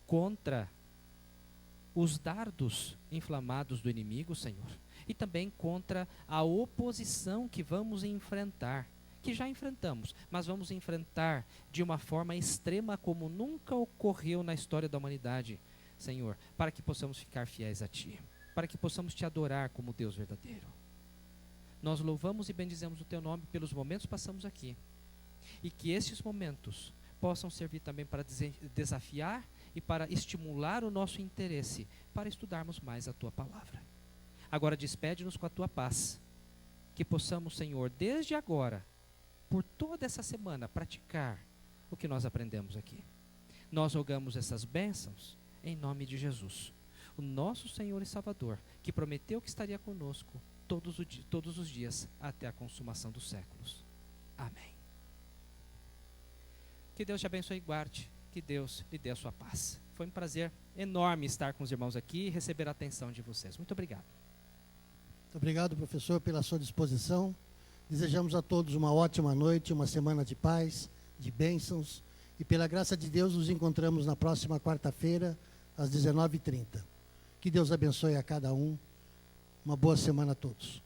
contra os dardos inflamados do inimigo, Senhor, e também contra a oposição que vamos enfrentar, que já enfrentamos, mas vamos enfrentar de uma forma extrema como nunca ocorreu na história da humanidade, Senhor, para que possamos ficar fiéis a Ti, para que possamos Te adorar como Deus verdadeiro. Nós louvamos e bendizemos o Teu nome pelos momentos que passamos aqui, e que esses momentos possam servir também para desafiar e para estimular o nosso interesse, para estudarmos mais a Tua palavra. Agora despede-nos com a Tua paz, que possamos, Senhor, desde agora, por toda essa semana, praticar o que nós aprendemos aqui. Nós rogamos essas bênçãos em nome de Jesus, o nosso Senhor e Salvador, que prometeu que estaria conosco todos os dias até a consumação dos séculos. Amém. Que Deus te abençoe e guarde, que Deus lhe dê a sua paz. Foi um prazer enorme estar com os irmãos aqui e receber a atenção de vocês. Muito obrigado. Muito obrigado, professor, pela sua disposição. Desejamos a todos uma ótima noite, uma semana de paz, de bênçãos. E pela graça de Deus, nos encontramos na próxima quarta-feira, às 19h30. Que Deus abençoe a cada um. Uma boa semana a todos.